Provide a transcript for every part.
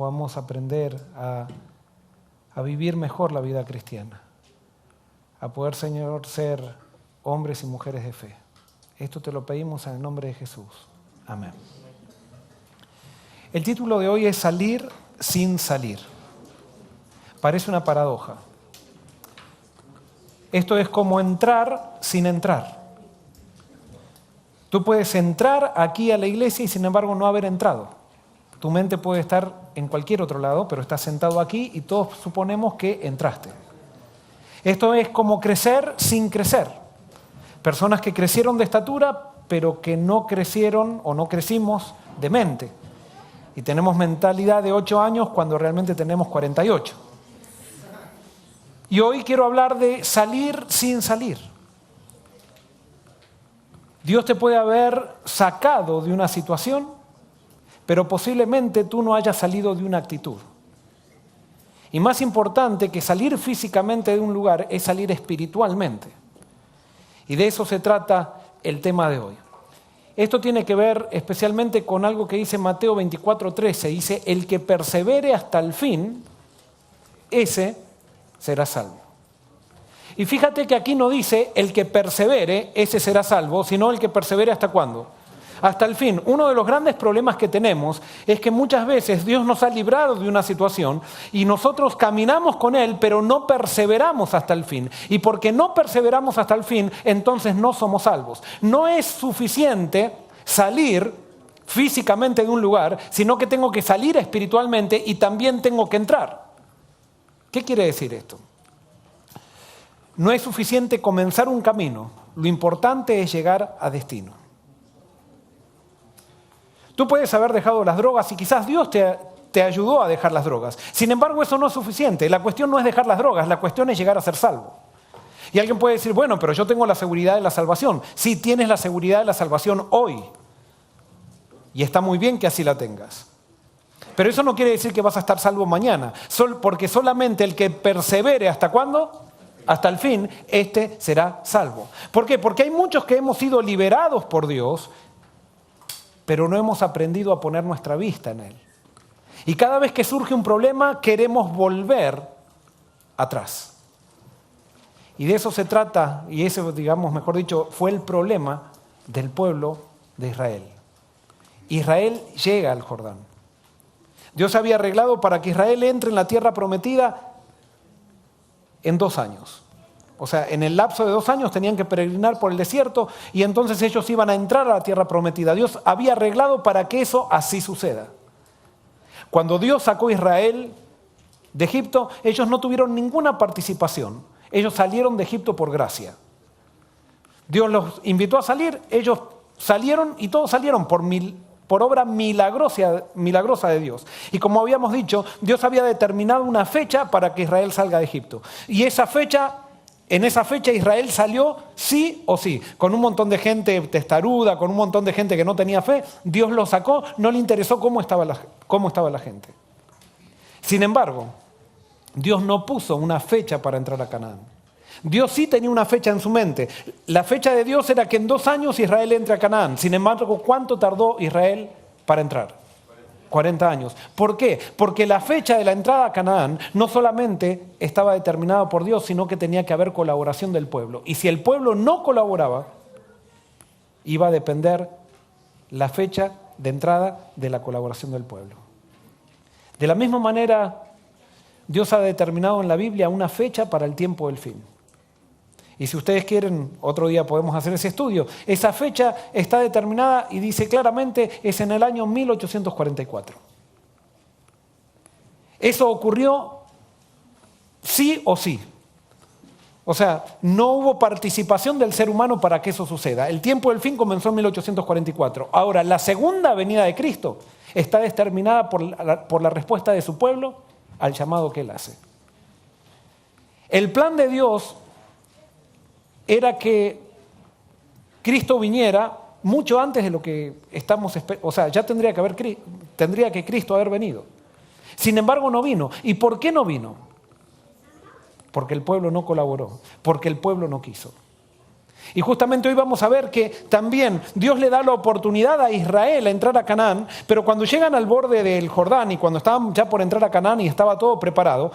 podamos aprender a vivir mejor la vida cristiana, a poder, Señor, ser hombres y mujeres de fe. Esto te lo pedimos en el nombre de Jesús. Amén. El título de hoy es Salir sin salir. Parece una paradoja. Esto es como entrar sin entrar. Tú puedes entrar aquí a la iglesia y sin embargo no haber entrado. Tu mente puede estar en cualquier otro lado, pero estás sentado aquí y todos suponemos que entraste. Esto es como crecer sin crecer. Personas que crecieron de estatura, pero que no crecieron o no crecimos de mente. Y tenemos mentalidad de 8 años cuando realmente tenemos 48. Y hoy quiero hablar de salir sin salir. Dios te puede haber sacado de una situación, pero posiblemente tú no hayas salido de una actitud. Y más importante que salir físicamente de un lugar es salir espiritualmente. Y de eso se trata el tema de hoy. Esto tiene que ver especialmente con algo que dice Mateo 24:13. Dice, el que persevere hasta el fin, ese será salvo. Y fíjate que aquí no dice el que persevere, ese será salvo, sino el que persevere hasta cuándo. Hasta el fin. Uno de los grandes problemas que tenemos es que muchas veces Dios nos ha librado de una situación y nosotros caminamos con Él, pero no perseveramos hasta el fin. Y porque no perseveramos hasta el fin, entonces no somos salvos. No es suficiente salir físicamente de un lugar, sino que tengo que salir espiritualmente y también tengo que entrar. ¿Qué quiere decir esto? No es suficiente comenzar un camino, lo importante es llegar a destino. Tú puedes haber dejado las drogas y quizás Dios te ayudó a dejar las drogas. Sin embargo, eso no es suficiente. La cuestión no es dejar las drogas, la cuestión es llegar a ser salvo. Y alguien puede decir, bueno, pero yo tengo la seguridad de la salvación. Sí, tienes la seguridad de la salvación hoy. Y está muy bien que así la tengas. Pero eso no quiere decir que vas a estar salvo mañana. Porque solamente el que persevere, ¿hasta cuándo? Hasta el fin, este será salvo. ¿Por qué? Porque hay muchos que hemos sido liberados por Dios, pero no hemos aprendido a poner nuestra vista en Él. Y cada vez que surge un problema, queremos volver atrás. Y de eso se trata, y ese, digamos, mejor dicho, fue el problema del pueblo de Israel. Israel llega al Jordán. Dios había arreglado para que Israel entre en la tierra prometida en 2 años. O sea, en el lapso de 2 años tenían que peregrinar por el desierto y entonces ellos iban a entrar a la tierra prometida. Dios había arreglado para que eso así suceda. Cuando Dios sacó a Israel de Egipto, ellos no tuvieron ninguna participación. Ellos salieron de Egipto por gracia. Dios los invitó a salir, ellos salieron y todos salieron por obra milagrosa de Dios. Y como habíamos dicho, Dios había determinado una fecha para que Israel salga de Egipto. Y en esa fecha Israel salió sí o sí, con un montón de gente testaruda, con un montón de gente que no tenía fe. Dios lo sacó, no le interesó cómo estaba la gente. Sin embargo, Dios no puso una fecha para entrar a Canaán. Dios sí tenía una fecha en su mente. La fecha de Dios era que en 2 años Israel entre a Canaán. Sin embargo, ¿cuánto tardó Israel para entrar? 40 años. ¿Por qué? Porque la fecha de la entrada a Canaán no solamente estaba determinada por Dios, sino que tenía que haber colaboración del pueblo. Y si el pueblo no colaboraba, iba a depender la fecha de entrada de la colaboración del pueblo. De la misma manera, Dios ha determinado en la Biblia una fecha para el tiempo del fin. Y si ustedes quieren, otro día podemos hacer ese estudio. Esa fecha está determinada y dice claramente, es en el año 1844. Eso ocurrió sí o sí. O sea, no hubo participación del ser humano para que eso suceda. El tiempo del fin comenzó en 1844. Ahora, la segunda venida de Cristo está determinada por la respuesta de su pueblo al llamado que Él hace. El plan de Dios era que Cristo viniera mucho antes de lo que estamos esperando. O sea, ya tendría que Cristo haber venido. Sin embargo, no vino. ¿Y por qué no vino? Porque el pueblo no colaboró, porque el pueblo no quiso. Y justamente hoy vamos a ver que también Dios le da la oportunidad a Israel a entrar a Canaán, pero cuando llegan al borde del Jordán y cuando estaban ya por entrar a Canaán y estaba todo preparado,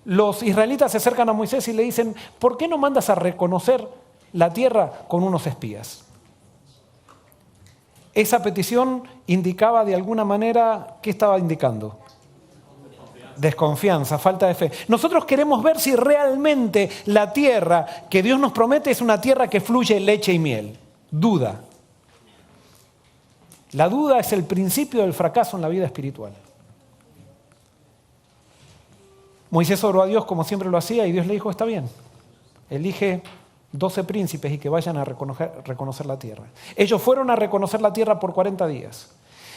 los israelitas se acercan a Moisés y le dicen, ¿por qué no mandas a reconocer la tierra con unos espías? Esa petición indicaba de alguna manera, ¿qué estaba indicando? Desconfianza, falta de fe. Nosotros queremos ver si realmente la tierra que Dios nos promete es una tierra que fluye leche y miel. Duda. La duda es el principio del fracaso en la vida espiritual. Moisés oró a Dios como siempre lo hacía y Dios le dijo, está bien, elige 12 príncipes y que vayan a reconocer la tierra. Ellos fueron a reconocer la tierra por 40 días.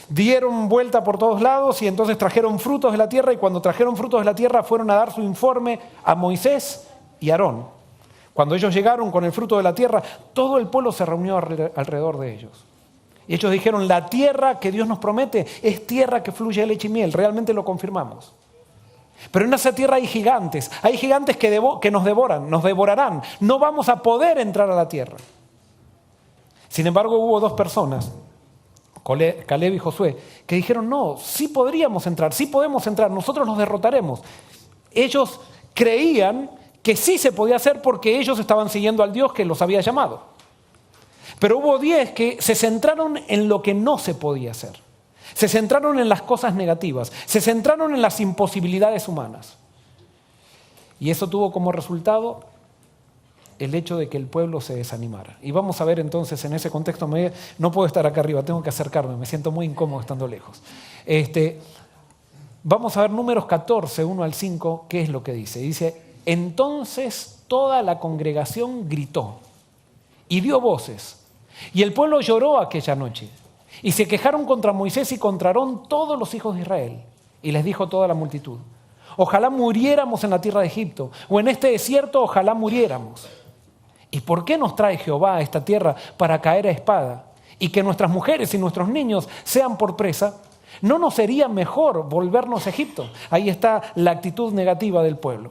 Dieron vuelta por todos lados y entonces trajeron frutos de la tierra y cuando trajeron frutos de la tierra fueron a dar su informe a Moisés y Aarón. Cuando ellos llegaron con el fruto de la tierra, todo el pueblo se reunió alrededor de ellos. Y ellos dijeron, la tierra que Dios nos promete es tierra que fluye leche y miel, realmente lo confirmamos. Pero en esa tierra hay gigantes que nos devoran, nos devorarán. No vamos a poder entrar a la tierra. Sin embargo, hubo dos personas, Caleb y Josué, que dijeron, no, sí podríamos entrar, sí podemos entrar, nosotros los derrotaremos. Ellos creían que sí se podía hacer porque ellos estaban siguiendo al Dios que los había llamado. Pero hubo 10 que se centraron en lo que no se podía hacer. Se centraron en las cosas negativas, se centraron en las imposibilidades humanas. Y eso tuvo como resultado el hecho de que el pueblo se desanimara. Y vamos a ver entonces en ese contexto, no puedo estar acá arriba, tengo que acercarme, me siento muy incómodo estando lejos. Vamos a ver Números 14, 1 al 5, qué es lo que dice. Dice, entonces toda la congregación gritó y dio voces, y el pueblo lloró aquella noche. Y se quejaron contra Moisés y contra Aarón todos los hijos de Israel. Y les dijo toda la multitud, ojalá muriéramos en la tierra de Egipto, o en este desierto ojalá muriéramos. ¿Y por qué nos trae Jehová a esta tierra para caer a espada? Y que nuestras mujeres y nuestros niños sean por presa. ¿No nos sería mejor volvernos a Egipto? Ahí está la actitud negativa del pueblo.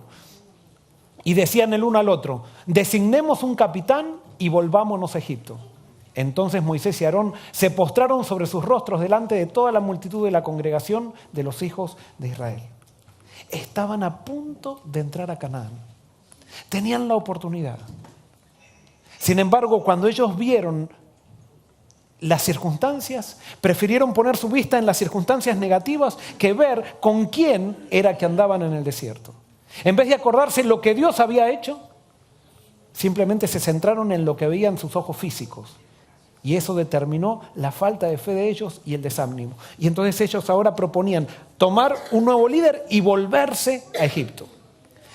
Y decían el uno al otro, designemos un capitán y volvámonos a Egipto. Entonces Moisés y Aarón se postraron sobre sus rostros delante de toda la multitud de la congregación de los hijos de Israel. Estaban a punto de entrar a Canaán. Tenían la oportunidad. Sin embargo, cuando ellos vieron las circunstancias, prefirieron poner su vista en las circunstancias negativas que ver con quién era que andaban en el desierto. En vez de acordarse lo que Dios había hecho, simplemente se centraron en lo que veían sus ojos físicos. Y eso determinó la falta de fe de ellos y el desánimo. Y entonces ellos ahora proponían tomar un nuevo líder y volverse a Egipto.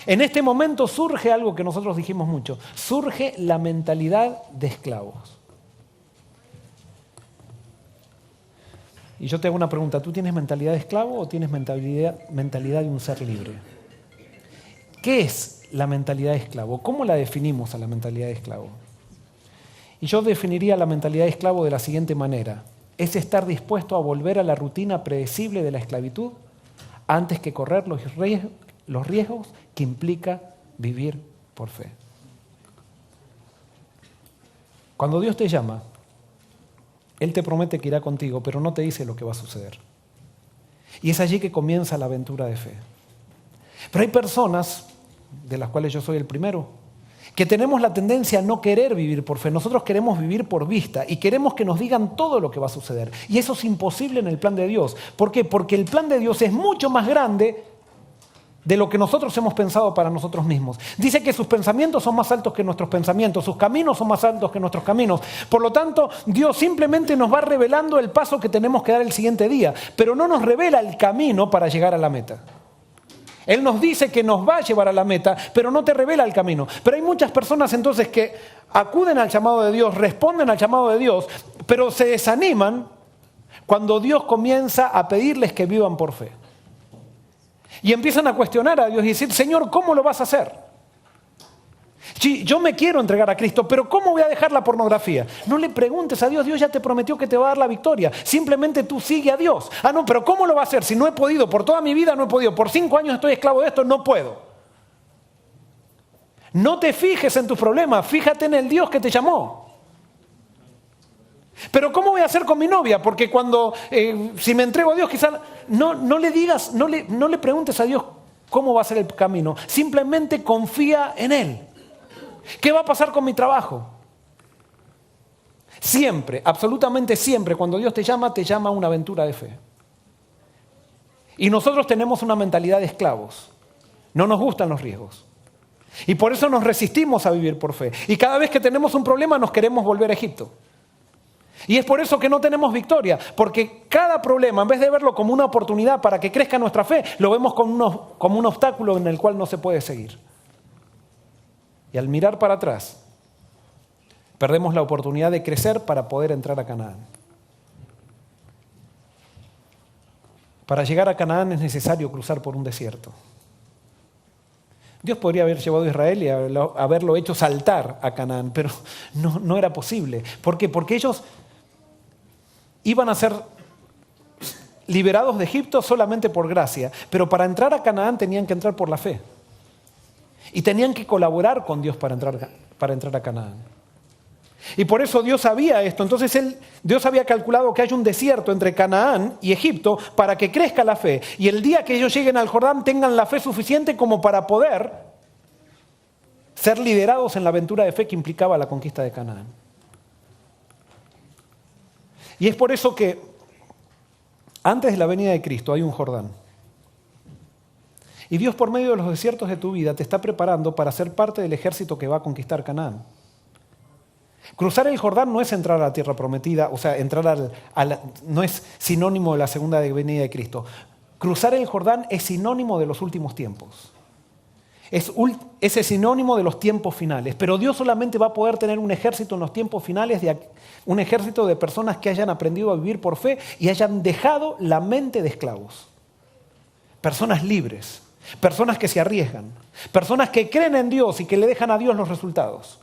En este momento surge algo que nosotros dijimos mucho. Surge la mentalidad de esclavos. Y yo te hago una pregunta. ¿Tú tienes mentalidad de esclavo o tienes mentalidad de un ser libre? ¿Qué es la mentalidad de esclavo? ¿Cómo la definimos a la mentalidad de esclavo? Y yo definiría la mentalidad de esclavo de la siguiente manera. Es estar dispuesto a volver a la rutina predecible de la esclavitud antes que correr los riesgos que implica vivir por fe. Cuando Dios te llama, Él te promete que irá contigo, pero no te dice lo que va a suceder. Y es allí que comienza la aventura de fe. Pero hay personas, de las cuales yo soy el primero, que tenemos la tendencia a no querer vivir por fe. Nosotros queremos vivir por vista y queremos que nos digan todo lo que va a suceder. Y eso es imposible en el plan de Dios. ¿Por qué? Porque el plan de Dios es mucho más grande de lo que nosotros hemos pensado para nosotros mismos. Dice que sus pensamientos son más altos que nuestros pensamientos, sus caminos son más altos que nuestros caminos. Por lo tanto, Dios simplemente nos va revelando el paso que tenemos que dar el siguiente día, pero no nos revela el camino para llegar a la meta. Él nos dice que nos va a llevar a la meta, pero no te revela el camino. Pero hay muchas personas entonces que acuden al llamado de Dios, responden al llamado de Dios, pero se desaniman cuando Dios comienza a pedirles que vivan por fe. Y empiezan a cuestionar a Dios y decir, Señor, ¿cómo lo vas a hacer? Sí, yo me quiero entregar a Cristo, pero ¿cómo voy a dejar la pornografía? No le preguntes a Dios, Dios ya te prometió que te va a dar la victoria. Simplemente tú sigue a Dios. Ah, no, pero ¿cómo lo va a hacer? Si no he podido, por toda mi vida no he podido, por 5 años estoy esclavo de esto, no puedo. No te fijes en tus problemas, fíjate en el Dios que te llamó. Pero ¿cómo voy a hacer con mi novia? Porque si me entrego a Dios, quizás no le digas, no le preguntes a Dios cómo va a ser el camino. Simplemente confía en Él. ¿Qué va a pasar con mi trabajo? Siempre, absolutamente siempre, cuando Dios te llama a una aventura de fe. Y nosotros tenemos una mentalidad de esclavos. No nos gustan los riesgos. Y por eso nos resistimos a vivir por fe. Y cada vez que tenemos un problema nos queremos volver a Egipto. Y es por eso que no tenemos victoria. Porque cada problema, en vez de verlo como una oportunidad para que crezca nuestra fe, lo vemos como un obstáculo en el cual no se puede seguir. Y al mirar para atrás, perdemos la oportunidad de crecer para poder entrar a Canaán. Para llegar a Canaán es necesario cruzar por un desierto. Dios podría haber llevado a Israel y haberlo hecho saltar a Canaán, pero no era posible. ¿Por qué? Porque ellos iban a ser liberados de Egipto solamente por gracia, pero para entrar a Canaán tenían que entrar por la fe. Y tenían que colaborar con Dios para entrar a Canaán. Y por eso Dios sabía esto. Entonces Dios había calculado que hay un desierto entre Canaán y Egipto para que crezca la fe. Y el día que ellos lleguen al Jordán tengan la fe suficiente como para poder ser liderados en la aventura de fe que implicaba la conquista de Canaán. Y es por eso que antes de la venida de Cristo hay un Jordán. Y Dios por medio de los desiertos de tu vida te está preparando para ser parte del ejército que va a conquistar Canaán. Cruzar el Jordán no es entrar a la tierra prometida, o sea, no es sinónimo de la segunda venida de Cristo. Cruzar el Jordán es sinónimo de los últimos tiempos. Es sinónimo de los tiempos finales. Pero Dios solamente va a poder tener un ejército en los tiempos finales, un ejército de personas que hayan aprendido a vivir por fe y hayan dejado la mente de esclavos. Personas libres, personas que se arriesgan, personas que creen en Dios y que le dejan a Dios los resultados.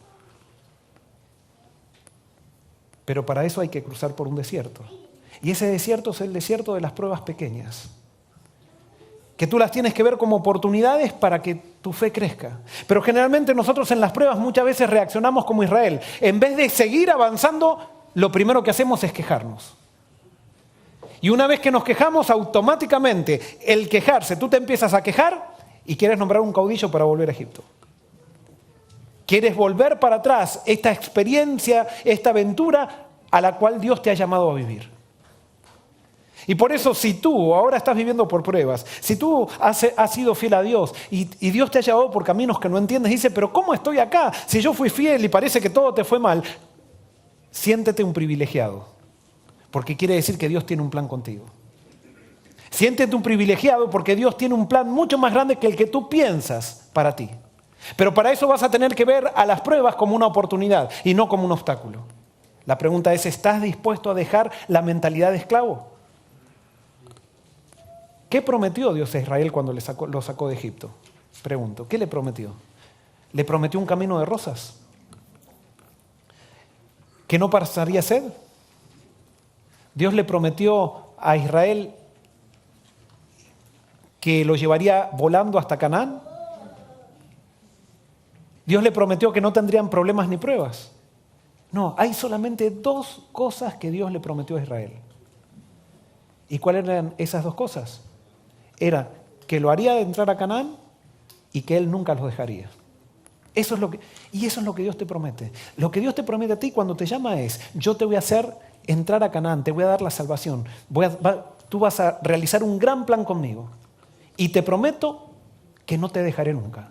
Pero para eso hay que cruzar por un desierto. Y ese desierto es el desierto de las pruebas pequeñas. Que tú las tienes que ver como oportunidades para que tu fe crezca. Pero generalmente nosotros en las pruebas muchas veces reaccionamos como Israel. En vez de seguir avanzando, lo primero que hacemos es quejarnos. Y una vez que nos quejamos, automáticamente el quejarse, tú te empiezas a quejar y quieres nombrar un caudillo para volver a Egipto. Quieres volver para atrás esta experiencia, esta aventura a la cual Dios te ha llamado a vivir. Y por eso si tú ahora estás viviendo por pruebas, si tú has sido fiel a Dios y Dios te ha llevado por caminos que no entiendes, dice, pero ¿cómo estoy acá? Si yo fui fiel y parece que todo te fue mal, siéntete un privilegiado, porque quiere decir que Dios tiene un plan contigo. Siéntete un privilegiado porque Dios tiene un plan mucho más grande que el que tú piensas para ti. Pero para eso vas a tener que ver a las pruebas como una oportunidad y no como un obstáculo. La pregunta es, ¿estás dispuesto a dejar la mentalidad de esclavo? ¿Qué prometió Dios a Israel cuando lo sacó de Egipto? Pregunto, ¿qué le prometió? ¿Le prometió un camino de rosas? ¿Que no pasaría sed? ¿Dios le prometió a Israel que lo llevaría volando hasta Canaán? ¿Dios le prometió que no tendrían problemas ni pruebas? No, hay solamente dos cosas que Dios le prometió a Israel. ¿Y cuáles eran esas dos cosas? Era que lo haría entrar a Canaán y que Él nunca los dejaría. Eso es lo que Dios te promete. Lo que Dios te promete a ti cuando te llama es, yo te voy a hacer entrar a Canaán, te voy a dar la salvación. Tú vas a realizar un gran plan conmigo. Y te prometo que no te dejaré nunca.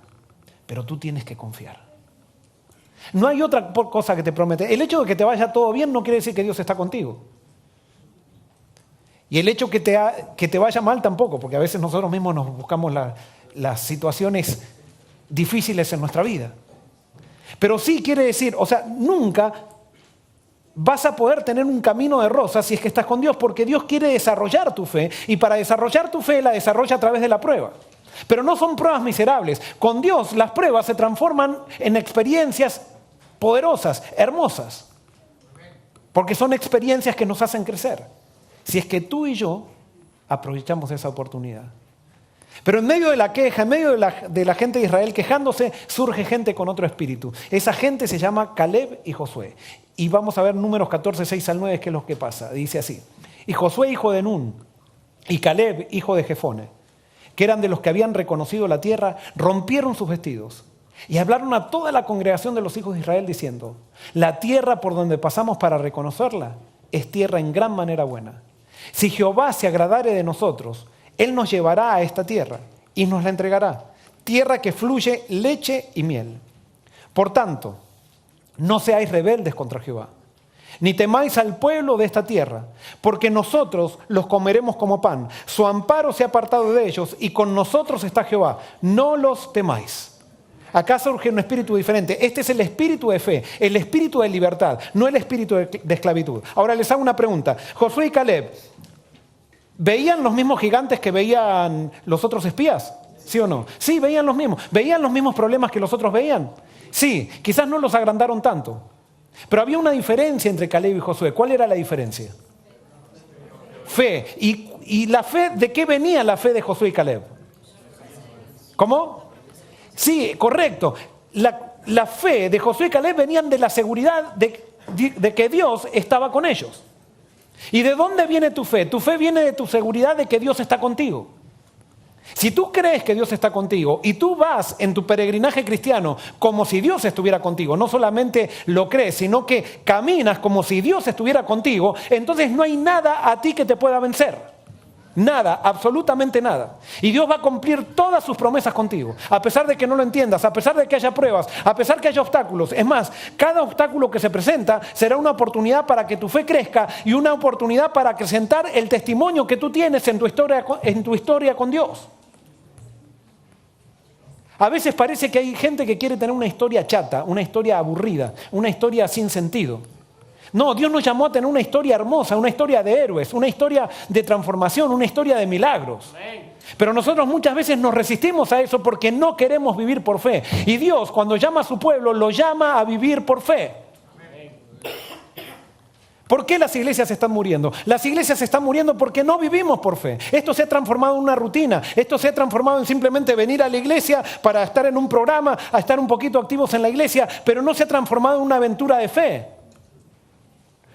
Pero tú tienes que confiar. No hay otra cosa que te promete. El hecho de que te vaya todo bien no quiere decir que Dios está contigo. Y el hecho que te vaya mal tampoco, porque a veces nosotros mismos nos buscamos las situaciones difíciles en nuestra vida. Pero sí quiere decir, nunca vas a poder tener un camino de rosas si es que estás con Dios, porque Dios quiere desarrollar tu fe, y para desarrollar tu fe la desarrolla a través de la prueba. Pero no son pruebas miserables. Con Dios las pruebas se transforman en experiencias poderosas, hermosas. Porque son experiencias que nos hacen crecer. Si es que tú y yo aprovechamos esa oportunidad. Pero en medio de la queja, en medio de la gente de Israel quejándose, surge gente con otro espíritu. Esa gente se llama Caleb y Josué. Y vamos a ver Números 14, 6 al 9, qué es lo que pasa. Dice así: y Josué, hijo de Nun, y Caleb, hijo de Jefone, que eran de los que habían reconocido la tierra, rompieron sus vestidos y hablaron a toda la congregación de los hijos de Israel diciendo: la tierra por donde pasamos para reconocerla es tierra en gran manera buena. Si Jehová se agradare de nosotros, Él nos llevará a esta tierra y nos la entregará, tierra que fluye leche y miel. Por tanto, no seáis rebeldes contra Jehová, ni temáis al pueblo de esta tierra, porque nosotros los comeremos como pan. Su amparo se ha apartado de ellos y con nosotros está Jehová. No los temáis. Acá surge un espíritu diferente. Este es el espíritu de fe, el espíritu de libertad, no el espíritu de esclavitud. Ahora les hago una pregunta. Josué y Caleb, ¿veían los mismos gigantes que veían los otros espías? ¿Sí o no? Sí, veían los mismos. ¿Veían los mismos problemas que los otros veían? Sí, quizás no los agrandaron tanto. Pero había una diferencia entre Caleb y Josué. ¿Cuál era la diferencia? Fe. ¿Y la fe? ¿De qué venía la fe de Josué y Caleb? ¿Cómo? Sí, correcto. La fe de Josué y Caleb venían de la seguridad de que Dios estaba con ellos. ¿Y de dónde viene tu fe? Tu fe viene de tu seguridad de que Dios está contigo. Si tú crees que Dios está contigo y tú vas en tu peregrinaje cristiano como si Dios estuviera contigo, no solamente lo crees, sino que caminas como si Dios estuviera contigo, entonces no hay nada a ti que te pueda vencer. Nada, absolutamente nada. Y Dios va a cumplir todas sus promesas contigo, a pesar de que no lo entiendas, a pesar de que haya pruebas, a pesar de que haya obstáculos. Es más, cada obstáculo que se presenta será una oportunidad para que tu fe crezca y una oportunidad para acrecentar el testimonio que tú tienes en tu historia con Dios. A veces parece que hay gente que quiere tener una historia chata, una historia aburrida, una historia sin sentido. No, Dios nos llamó a tener una historia hermosa, una historia de héroes, una historia de transformación, una historia de milagros. Pero nosotros muchas veces nos resistimos a eso porque no queremos vivir por fe. Y Dios, cuando llama a su pueblo, lo llama a vivir por fe. ¿Por qué las iglesias están muriendo? Las iglesias están muriendo porque no vivimos por fe. Esto se ha transformado en una rutina. Esto se ha transformado en simplemente venir a la iglesia para estar en un programa, a estar un poquito activos en la iglesia, pero no se ha transformado en una aventura de fe.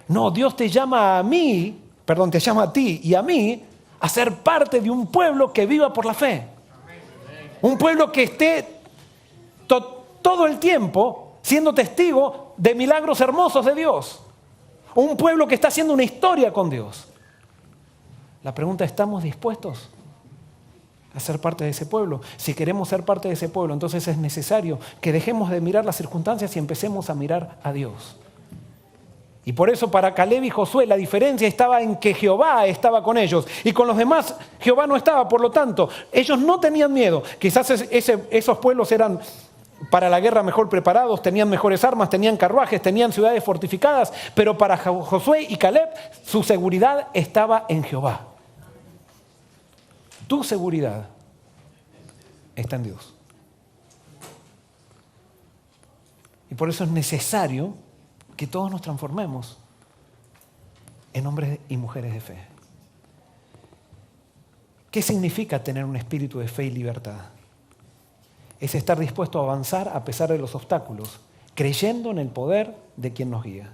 No, Dios te llama te llama a ti y a mí a ser parte de un pueblo que viva por la fe. Un pueblo que esté todo el tiempo siendo testigo de milagros hermosos de Dios. Un pueblo que está haciendo una historia con Dios. La pregunta es, ¿estamos dispuestos a ser parte de ese pueblo? Si queremos ser parte de ese pueblo, entonces es necesario que dejemos de mirar las circunstancias y empecemos a mirar a Dios. Y por eso para Caleb y Josué la diferencia estaba en que Jehová estaba con ellos y con los demás Jehová no estaba. Por lo tanto, ellos no tenían miedo. Quizás esos pueblos eran para la guerra mejor preparados, tenían mejores armas, tenían carruajes, tenían ciudades fortificadas, pero para Josué y Caleb su seguridad estaba en Jehová. Tu seguridad está en Dios. Y por eso es necesario que todos nos transformemos en hombres y mujeres de fe. ¿Qué significa tener un espíritu de fe y libertad? Es estar dispuesto a avanzar a pesar de los obstáculos, creyendo en el poder de quien nos guía.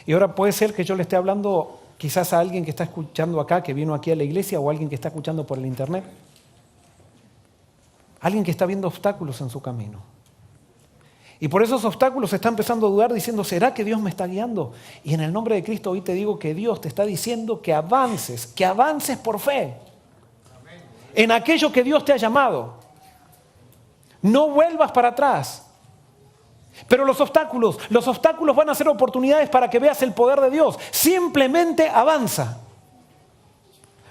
Y ahora puede ser que yo le esté hablando quizás a alguien que está escuchando acá, que vino aquí a la iglesia, o a alguien que está escuchando por el internet. Alguien que está viendo obstáculos en su camino. Y por esos obstáculos está empezando a dudar diciendo, ¿será que Dios me está guiando? Y en el nombre de Cristo hoy te digo que Dios te está diciendo que avances por fe. En aquello que Dios te ha llamado. No vuelvas para atrás. Pero los obstáculos van a ser oportunidades para que veas el poder de Dios. Simplemente avanza.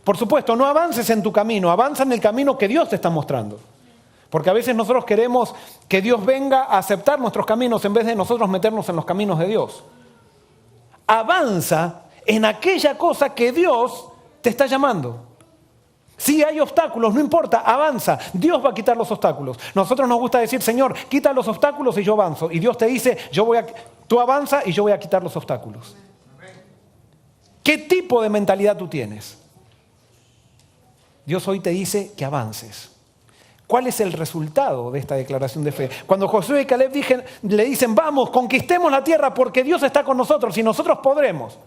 Por supuesto, no avances en tu camino, avanza en el camino que Dios te está mostrando. Porque a veces nosotros queremos que Dios venga a aceptar nuestros caminos en vez de nosotros meternos en los caminos de Dios. Avanza en aquella cosa que Dios te está llamando. Si hay obstáculos, no importa, avanza. Dios va a quitar los obstáculos. Nosotros nos gusta decir, Señor, quita los obstáculos y yo avanzo. Y Dios te dice, tú avanza y yo voy a quitar los obstáculos. ¿Qué tipo de mentalidad tú tienes? Dios hoy te dice que avances. ¿Cuál es el resultado de esta declaración de fe? Cuando Josué y Caleb le dicen, vamos, conquistemos la tierra porque Dios está con nosotros y nosotros podremos.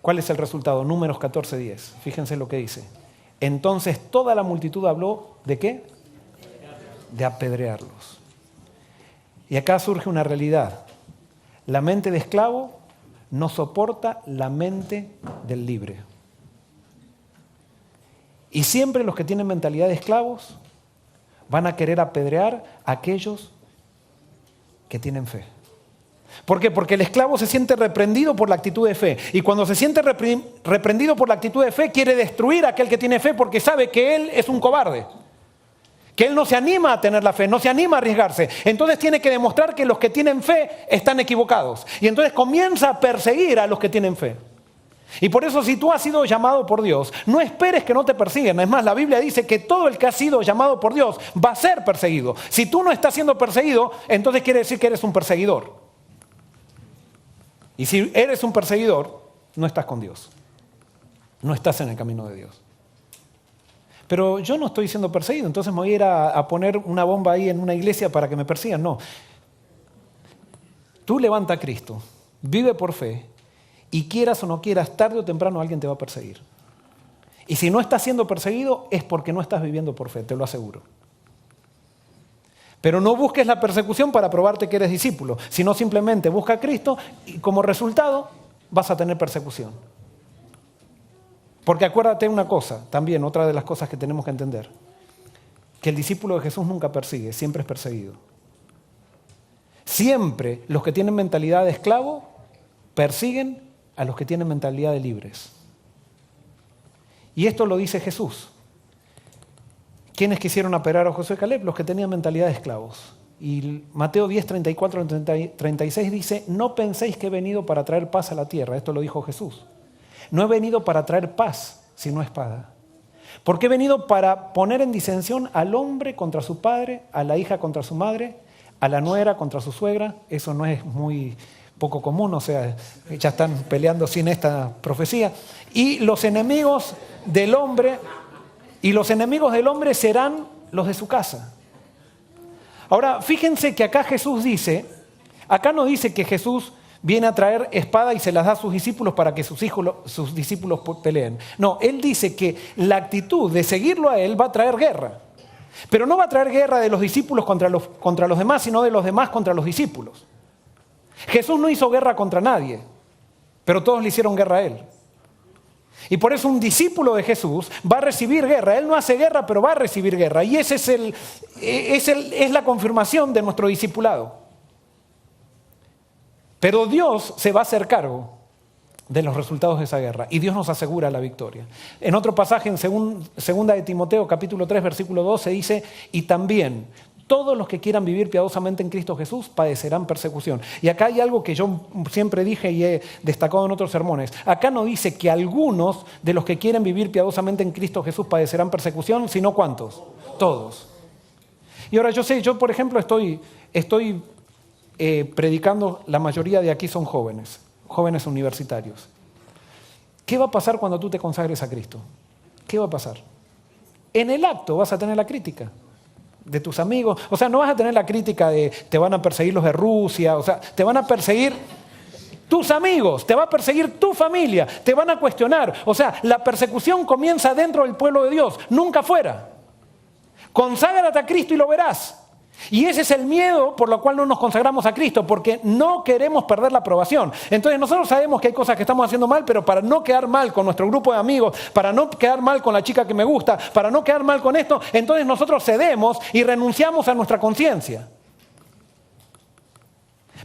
¿Cuál es el resultado? Números 14:10. Fíjense lo que dice. Entonces toda la multitud habló ¿de qué? De apedrearlos. Y acá surge una realidad. La mente de esclavo no soporta la mente del libre. Y siempre los que tienen mentalidad de esclavos van a querer apedrear a aquellos que tienen fe. ¿Por qué? Porque el esclavo se siente reprendido por la actitud de fe. Y cuando se siente reprendido por la actitud de fe, quiere destruir a aquel que tiene fe porque sabe que él es un cobarde. Que él no se anima a tener la fe, no se anima a arriesgarse. Entonces tiene que demostrar que los que tienen fe están equivocados. Y entonces comienza a perseguir a los que tienen fe. Y por eso si tú has sido llamado por Dios, no esperes que no te persigan. Es más, la Biblia dice que todo el que ha sido llamado por Dios va a ser perseguido. Si tú no estás siendo perseguido, entonces quiere decir que eres un perseguidor. Y si eres un perseguidor, no estás con Dios. No estás en el camino de Dios. Pero yo no estoy siendo perseguido, entonces me voy a ir a poner una bomba ahí en una iglesia para que me persigan. No. Tú levanta a Cristo, vive por fe. Y quieras o no quieras, tarde o temprano alguien te va a perseguir. Y si no estás siendo perseguido es porque no estás viviendo por fe, te lo aseguro. Pero no busques la persecución para probarte que eres discípulo, sino simplemente busca a Cristo y como resultado vas a tener persecución. Porque acuérdate una cosa, también otra de las cosas que tenemos que entender, que el discípulo de Jesús nunca persigue, siempre es perseguido. Siempre los que tienen mentalidad de esclavo persiguen a los que tienen mentalidad de libres. Y esto lo dice Jesús. ¿Quiénes quisieron apedrear a Josué y Caleb? Los que tenían mentalidad de esclavos. Y Mateo 10, 34 y 36 dice, no penséis que he venido para traer paz a la tierra. Esto lo dijo Jesús. No he venido para traer paz, sino espada. Porque he venido para poner en disensión al hombre contra su padre, a la hija contra su madre, a la nuera contra su suegra. Eso no es muy poco común, o sea, ya están peleando sin esta profecía. Y los enemigos del hombre serán los de su casa. Ahora, fíjense que acá Jesús dice, acá no dice que Jesús viene a traer espada y se las da a sus discípulos para que sus discípulos peleen. No, él dice que la actitud de seguirlo a él va a traer guerra. Pero no va a traer guerra de los discípulos contra los demás, sino de los demás contra los discípulos. Jesús no hizo guerra contra nadie, pero todos le hicieron guerra a él. Y por eso un discípulo de Jesús va a recibir guerra. Él no hace guerra, pero va a recibir guerra. Y ese es la confirmación de nuestro discipulado. Pero Dios se va a hacer cargo de los resultados de esa guerra. Y Dios nos asegura la victoria. En otro pasaje, en segunda de Timoteo, capítulo 3, versículo 12, dice, y también todos los que quieran vivir piadosamente en Cristo Jesús padecerán persecución. Y acá hay algo que yo siempre dije y he destacado en otros sermones. Acá no dice que algunos de los que quieren vivir piadosamente en Cristo Jesús padecerán persecución, sino ¿cuántos? Todos. Y ahora yo por ejemplo estoy predicando, la mayoría de aquí son jóvenes universitarios. ¿Qué va a pasar cuando tú te consagres a Cristo? ¿Qué va a pasar? En el acto vas a tener la crítica de tus amigos. O sea, no vas a tener la crítica de te van a perseguir los de Rusia, o sea, te van a perseguir tus amigos, te va a perseguir tu familia, te van a cuestionar. O sea, la persecución comienza dentro del pueblo de Dios, nunca fuera. Conságrate a Cristo y lo verás. Y ese es el miedo por lo cual no nos consagramos a Cristo, porque no queremos perder la aprobación. Entonces nosotros sabemos que hay cosas que estamos haciendo mal, pero para no quedar mal con nuestro grupo de amigos, para no quedar mal con la chica que me gusta, para no quedar mal con esto, entonces nosotros cedemos y renunciamos a nuestra conciencia.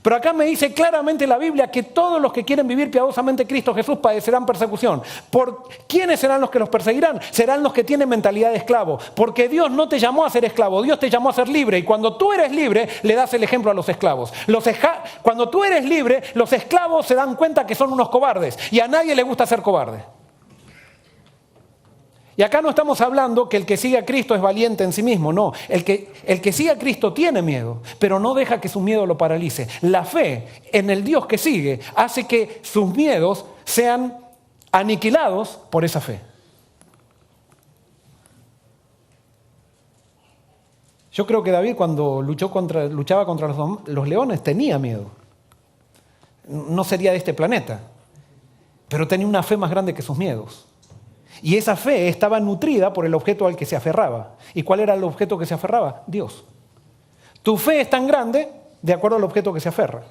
Pero acá me dice claramente la Biblia que todos los que quieren vivir piadosamente en Cristo Jesús padecerán persecución. ¿Por quiénes serán los que los perseguirán? Serán los que tienen mentalidad de esclavo. Porque Dios no te llamó a ser esclavo, Dios te llamó a ser libre. Y cuando tú eres libre, le das el ejemplo a los esclavos. Cuando tú eres libre, los esclavos se dan cuenta que son unos cobardes. Y a nadie le gusta ser cobarde. Y acá no estamos hablando que el que sigue a Cristo es valiente en sí mismo, no. El que sigue a Cristo tiene miedo, pero no deja que su miedo lo paralice. La fe en el Dios que sigue hace que sus miedos sean aniquilados por esa fe. Yo creo que David cuando luchaba contra los leones tenía miedo. No sería de este planeta, pero tenía una fe más grande que sus miedos. Y esa fe estaba nutrida por el objeto al que se aferraba. ¿Y cuál era el objeto que se aferraba? Dios. Tu fe es tan grande de acuerdo al objeto que se aferra.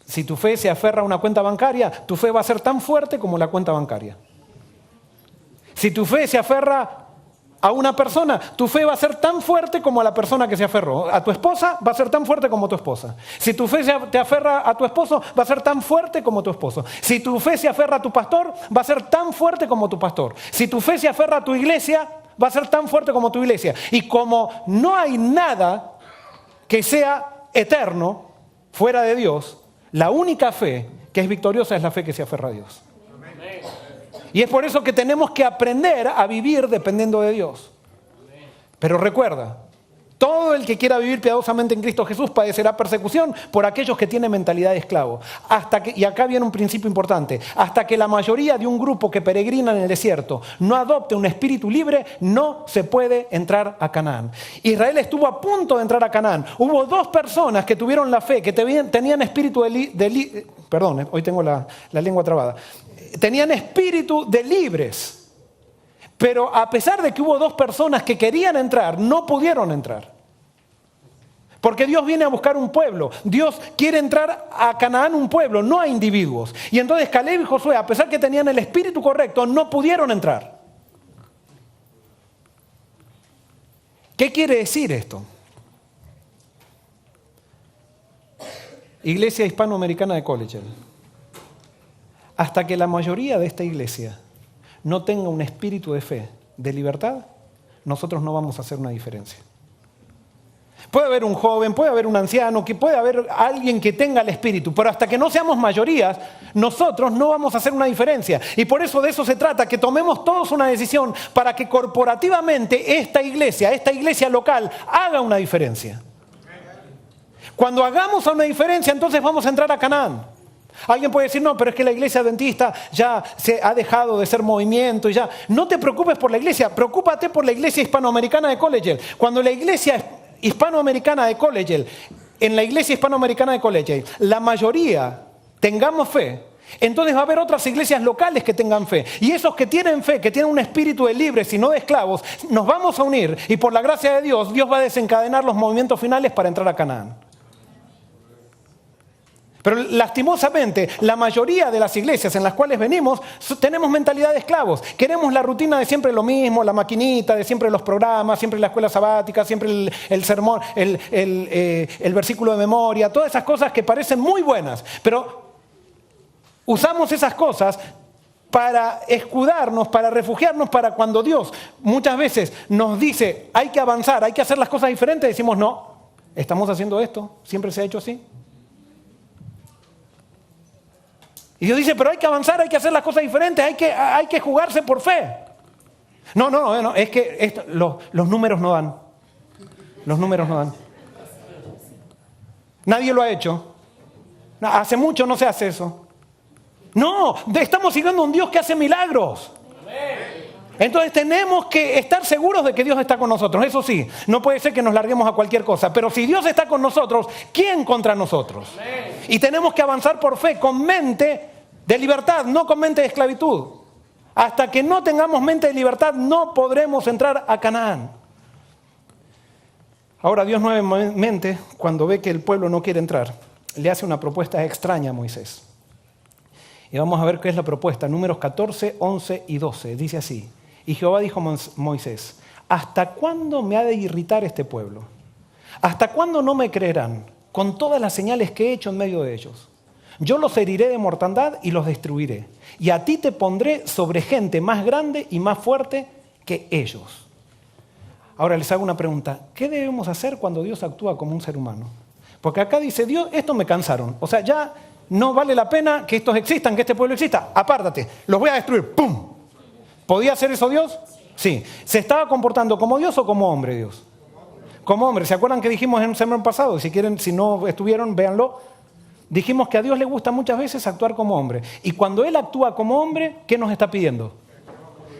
Si tu fe se aferra a una cuenta bancaria, tu fe va a ser tan fuerte como la cuenta bancaria. Si tu fe se aferra a una persona, tu fe va a ser tan fuerte como la persona que se aferró. A tu esposa va a ser tan fuerte como tu esposa. Si tu fe te aferra a tu esposo, va a ser tan fuerte como tu esposo. Si tu fe se aferra a tu pastor, va a ser tan fuerte como tu pastor. Si tu fe se aferra a tu iglesia, va a ser tan fuerte como tu iglesia. Y como no hay nada que sea eterno fuera de Dios, la única fe que es victoriosa es la fe que se aferra a Dios. Y es por eso que tenemos que aprender a vivir dependiendo de Dios. Pero recuerda, todo el que quiera vivir piadosamente en Cristo Jesús padecerá persecución por aquellos que tienen mentalidad de esclavo. Y acá viene un principio importante. Hasta que la mayoría de un grupo que peregrina en el desierto no adopte un espíritu libre, no se puede entrar a Canaán. Israel estuvo a punto de entrar a Canaán. Hubo 2 personas que tuvieron la fe, que tenían espíritu perdón, hoy tengo la lengua trabada. Tenían espíritu de libres, pero a pesar de que hubo 2 personas que querían entrar, no pudieron entrar. Porque Dios viene a buscar un pueblo. Dios quiere entrar a Canaán un pueblo, no a individuos. Y entonces Caleb y Josué, a pesar que tenían el espíritu correcto, no pudieron entrar. ¿Qué quiere decir esto? Iglesia Hispanoamericana de Collegiale. Hasta que la mayoría de esta iglesia no tenga un espíritu de fe, de libertad, nosotros no vamos a hacer una diferencia. Puede haber un joven, puede haber un anciano, que puede haber alguien que tenga el espíritu, pero hasta que no seamos mayorías, nosotros no vamos a hacer una diferencia. Y por eso de eso se trata, que tomemos todos una decisión para que corporativamente esta iglesia local, haga una diferencia. Cuando hagamos una diferencia, entonces vamos a entrar a Canaán. Alguien puede decir, no, pero es que la iglesia adventista ya se ha dejado de ser movimiento y ya. No te preocupes por la iglesia, preocúpate por la iglesia hispanoamericana de Collegiale. Cuando la iglesia hispanoamericana de Collegiale, en la iglesia hispanoamericana de Collegiale, la mayoría tengamos fe, entonces va a haber otras iglesias locales que tengan fe. Y esos que tienen fe, que tienen un espíritu de libres y no de esclavos, nos vamos a unir y por la gracia de Dios, Dios va a desencadenar los movimientos finales para entrar a Canaán. Pero lastimosamente, la mayoría de las iglesias en las cuales venimos tenemos mentalidad de esclavos. Queremos la rutina de siempre lo mismo, la maquinita, de siempre los programas, siempre la escuela sabática, siempre el sermón, el versículo de memoria, todas esas cosas que parecen muy buenas. Pero usamos esas cosas para escudarnos, para refugiarnos, para cuando Dios muchas veces nos dice hay que avanzar, hay que hacer las cosas diferentes, decimos no, estamos haciendo esto, siempre se ha hecho así. Y Dios dice, pero hay que avanzar, hay que hacer las cosas diferentes, hay que jugarse por fe. No, es que los números no dan. Los números no dan. Nadie lo ha hecho. Hace mucho no se hace eso. No, estamos siguiendo a un Dios que hace milagros. Entonces tenemos que estar seguros de que Dios está con nosotros. Eso sí, no puede ser que nos larguemos a cualquier cosa. Pero si Dios está con nosotros, ¿quién contra nosotros? Y tenemos que avanzar por fe, con mente de libertad, no con mente de esclavitud. Hasta que no tengamos mente de libertad, no podremos entrar a Canaán. Ahora Dios nuevamente, cuando ve que el pueblo no quiere entrar, le hace una propuesta extraña a Moisés. Y vamos a ver qué es la propuesta. Números 14, 11 y 12. Dice así. Y Jehová dijo a Moisés, ¿hasta cuándo me ha de irritar este pueblo? ¿Hasta cuándo no me creerán con todas las señales que he hecho en medio de ellos? Yo los heriré de mortandad y los destruiré. Y a ti te pondré sobre gente más grande y más fuerte que ellos. Ahora les hago una pregunta. ¿Qué debemos hacer cuando Dios actúa como un ser humano? Porque acá dice Dios, estos me cansaron. O sea, ya no vale la pena que estos existan, que este pueblo exista. Apártate, los voy a destruir. ¡Pum! ¿Podía hacer eso Dios? Sí. ¿Se estaba comportando como Dios o como hombre Dios? Como hombre. ¿Se acuerdan que dijimos en un sermón pasado? Si quieren, si no estuvieron, véanlo. Dijimos que a Dios le gusta muchas veces actuar como hombre. Y cuando Él actúa como hombre, ¿qué nos está pidiendo?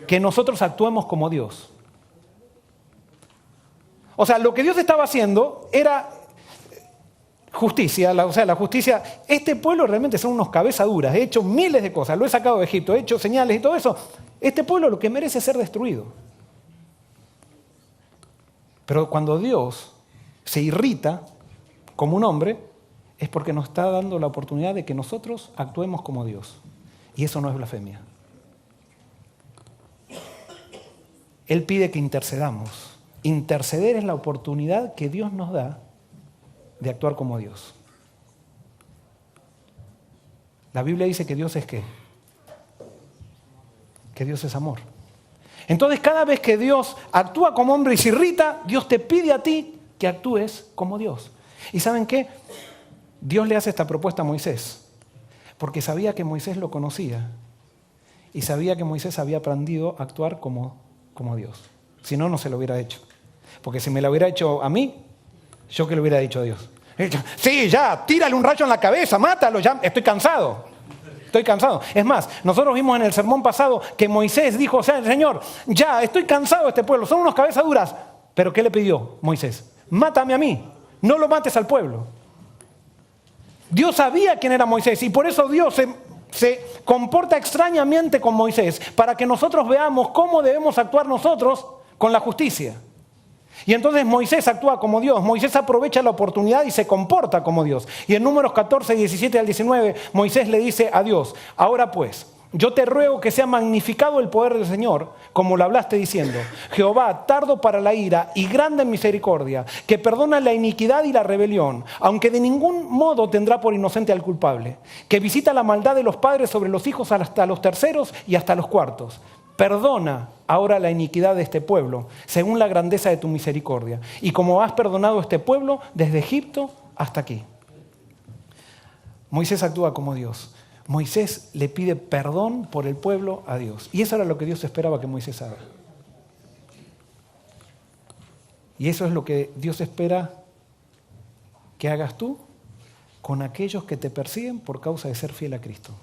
Que nosotros actuemos como Dios. O sea, lo que Dios estaba haciendo era justicia, o sea, la justicia. Este pueblo realmente son unos cabezaduras, he hecho miles de cosas, lo he sacado de Egipto, he hecho señales y todo eso. Este pueblo lo que merece es ser destruido. Pero cuando Dios se irrita como un hombre, es porque nos está dando la oportunidad de que nosotros actuemos como Dios. Y eso no es blasfemia. Él pide que intercedamos. Interceder es la oportunidad que Dios nos da de actuar como Dios. La Biblia dice que Dios es ¿qué? Que Dios es amor. Entonces, cada vez que Dios actúa como hombre y se irrita, Dios te pide a ti que actúes como Dios. ¿Y saben qué? Dios le hace esta propuesta a Moisés, porque sabía que Moisés lo conocía y sabía que Moisés había aprendido a actuar como Dios. Si no, no se lo hubiera hecho. Porque si me lo hubiera hecho a mí, yo que le hubiera dicho a Dios. Sí, ya, tírale un rayo en la cabeza, mátalo, ya, estoy cansado. Estoy cansado. Es más, nosotros vimos en el sermón pasado que Moisés dijo, o sea, Señor, ya, estoy cansado de este pueblo, son unos cabezas duras. ¿Pero qué le pidió Moisés? Mátame a mí, no lo mates al pueblo. Dios sabía quién era Moisés y por eso Dios se comporta extrañamente con Moisés para que nosotros veamos cómo debemos actuar nosotros con la justicia. Y entonces Moisés actúa como Dios, Moisés aprovecha la oportunidad y se comporta como Dios. Y en Números 14, 17 al 19, Moisés le dice a Dios, ahora pues, yo te ruego que sea magnificado el poder del Señor, como lo hablaste diciendo, Jehová, tardo para la ira y grande en misericordia, que perdona la iniquidad y la rebelión, aunque de ningún modo tendrá por inocente al culpable, que visita la maldad de los padres sobre los hijos hasta los terceros y hasta los cuartos. Perdona ahora la iniquidad de este pueblo, según la grandeza de tu misericordia, y como has perdonado a este pueblo desde Egipto hasta aquí. Moisés actúa como Dios. Moisés le pide perdón por el pueblo a Dios. Y eso era lo que Dios esperaba que Moisés haga. Y eso es lo que Dios espera que hagas tú con aquellos que te persiguen por causa de ser fiel a Cristo.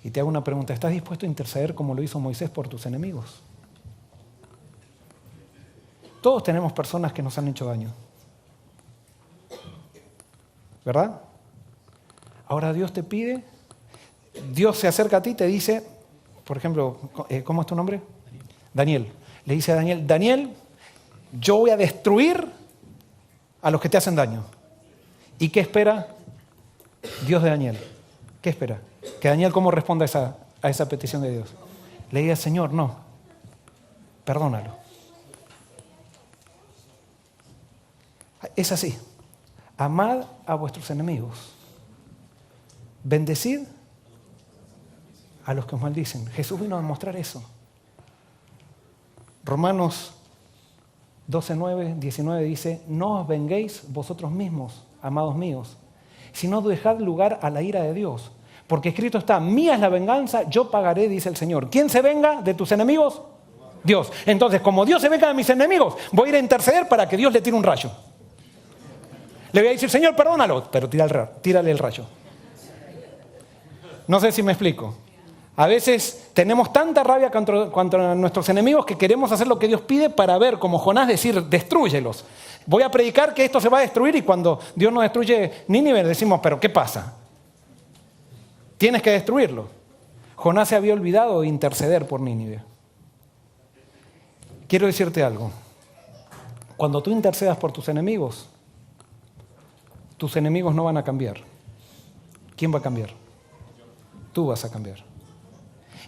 Y te hago una pregunta, ¿estás dispuesto a interceder como lo hizo Moisés por tus enemigos? Todos tenemos personas que nos han hecho daño. ¿Verdad? Ahora Dios te pide, Dios se acerca a ti y te dice, por ejemplo, ¿cómo es tu nombre? Daniel. Le dice a Daniel, Daniel, yo voy a destruir a los que te hacen daño. ¿Y qué espera Dios de Daniel? ¿Qué espera? Que Daniel, ¿cómo responda a esa petición de Dios? Le diga, Señor, no, perdónalo. Es así. Amad a vuestros enemigos. Bendecid a los que os maldicen. Jesús vino a demostrar eso. Romanos 12, 9, 19 dice, no os venguéis vosotros mismos, amados míos, sino dejad lugar a la ira de Dios. Porque escrito está, mía es la venganza, yo pagaré, dice el Señor. ¿Quién se venga de tus enemigos? Dios. Entonces, como Dios se venga de mis enemigos, voy a ir a interceder para que Dios le tire un rayo. Le voy a decir, Señor, perdónalo, pero tírale el rayo. No sé si me explico. A veces tenemos tanta rabia contra nuestros enemigos que queremos hacer lo que Dios pide para ver, como Jonás, decir, destrúyelos. Voy a predicar que esto se va a destruir y cuando Dios nos destruye Nínive decimos, pero ¿qué pasa? Tienes que destruirlo. Jonás se había olvidado de interceder por Nínive. Quiero decirte algo. Cuando tú intercedas por tus enemigos no van a cambiar. ¿Quién va a cambiar? Tú vas a cambiar.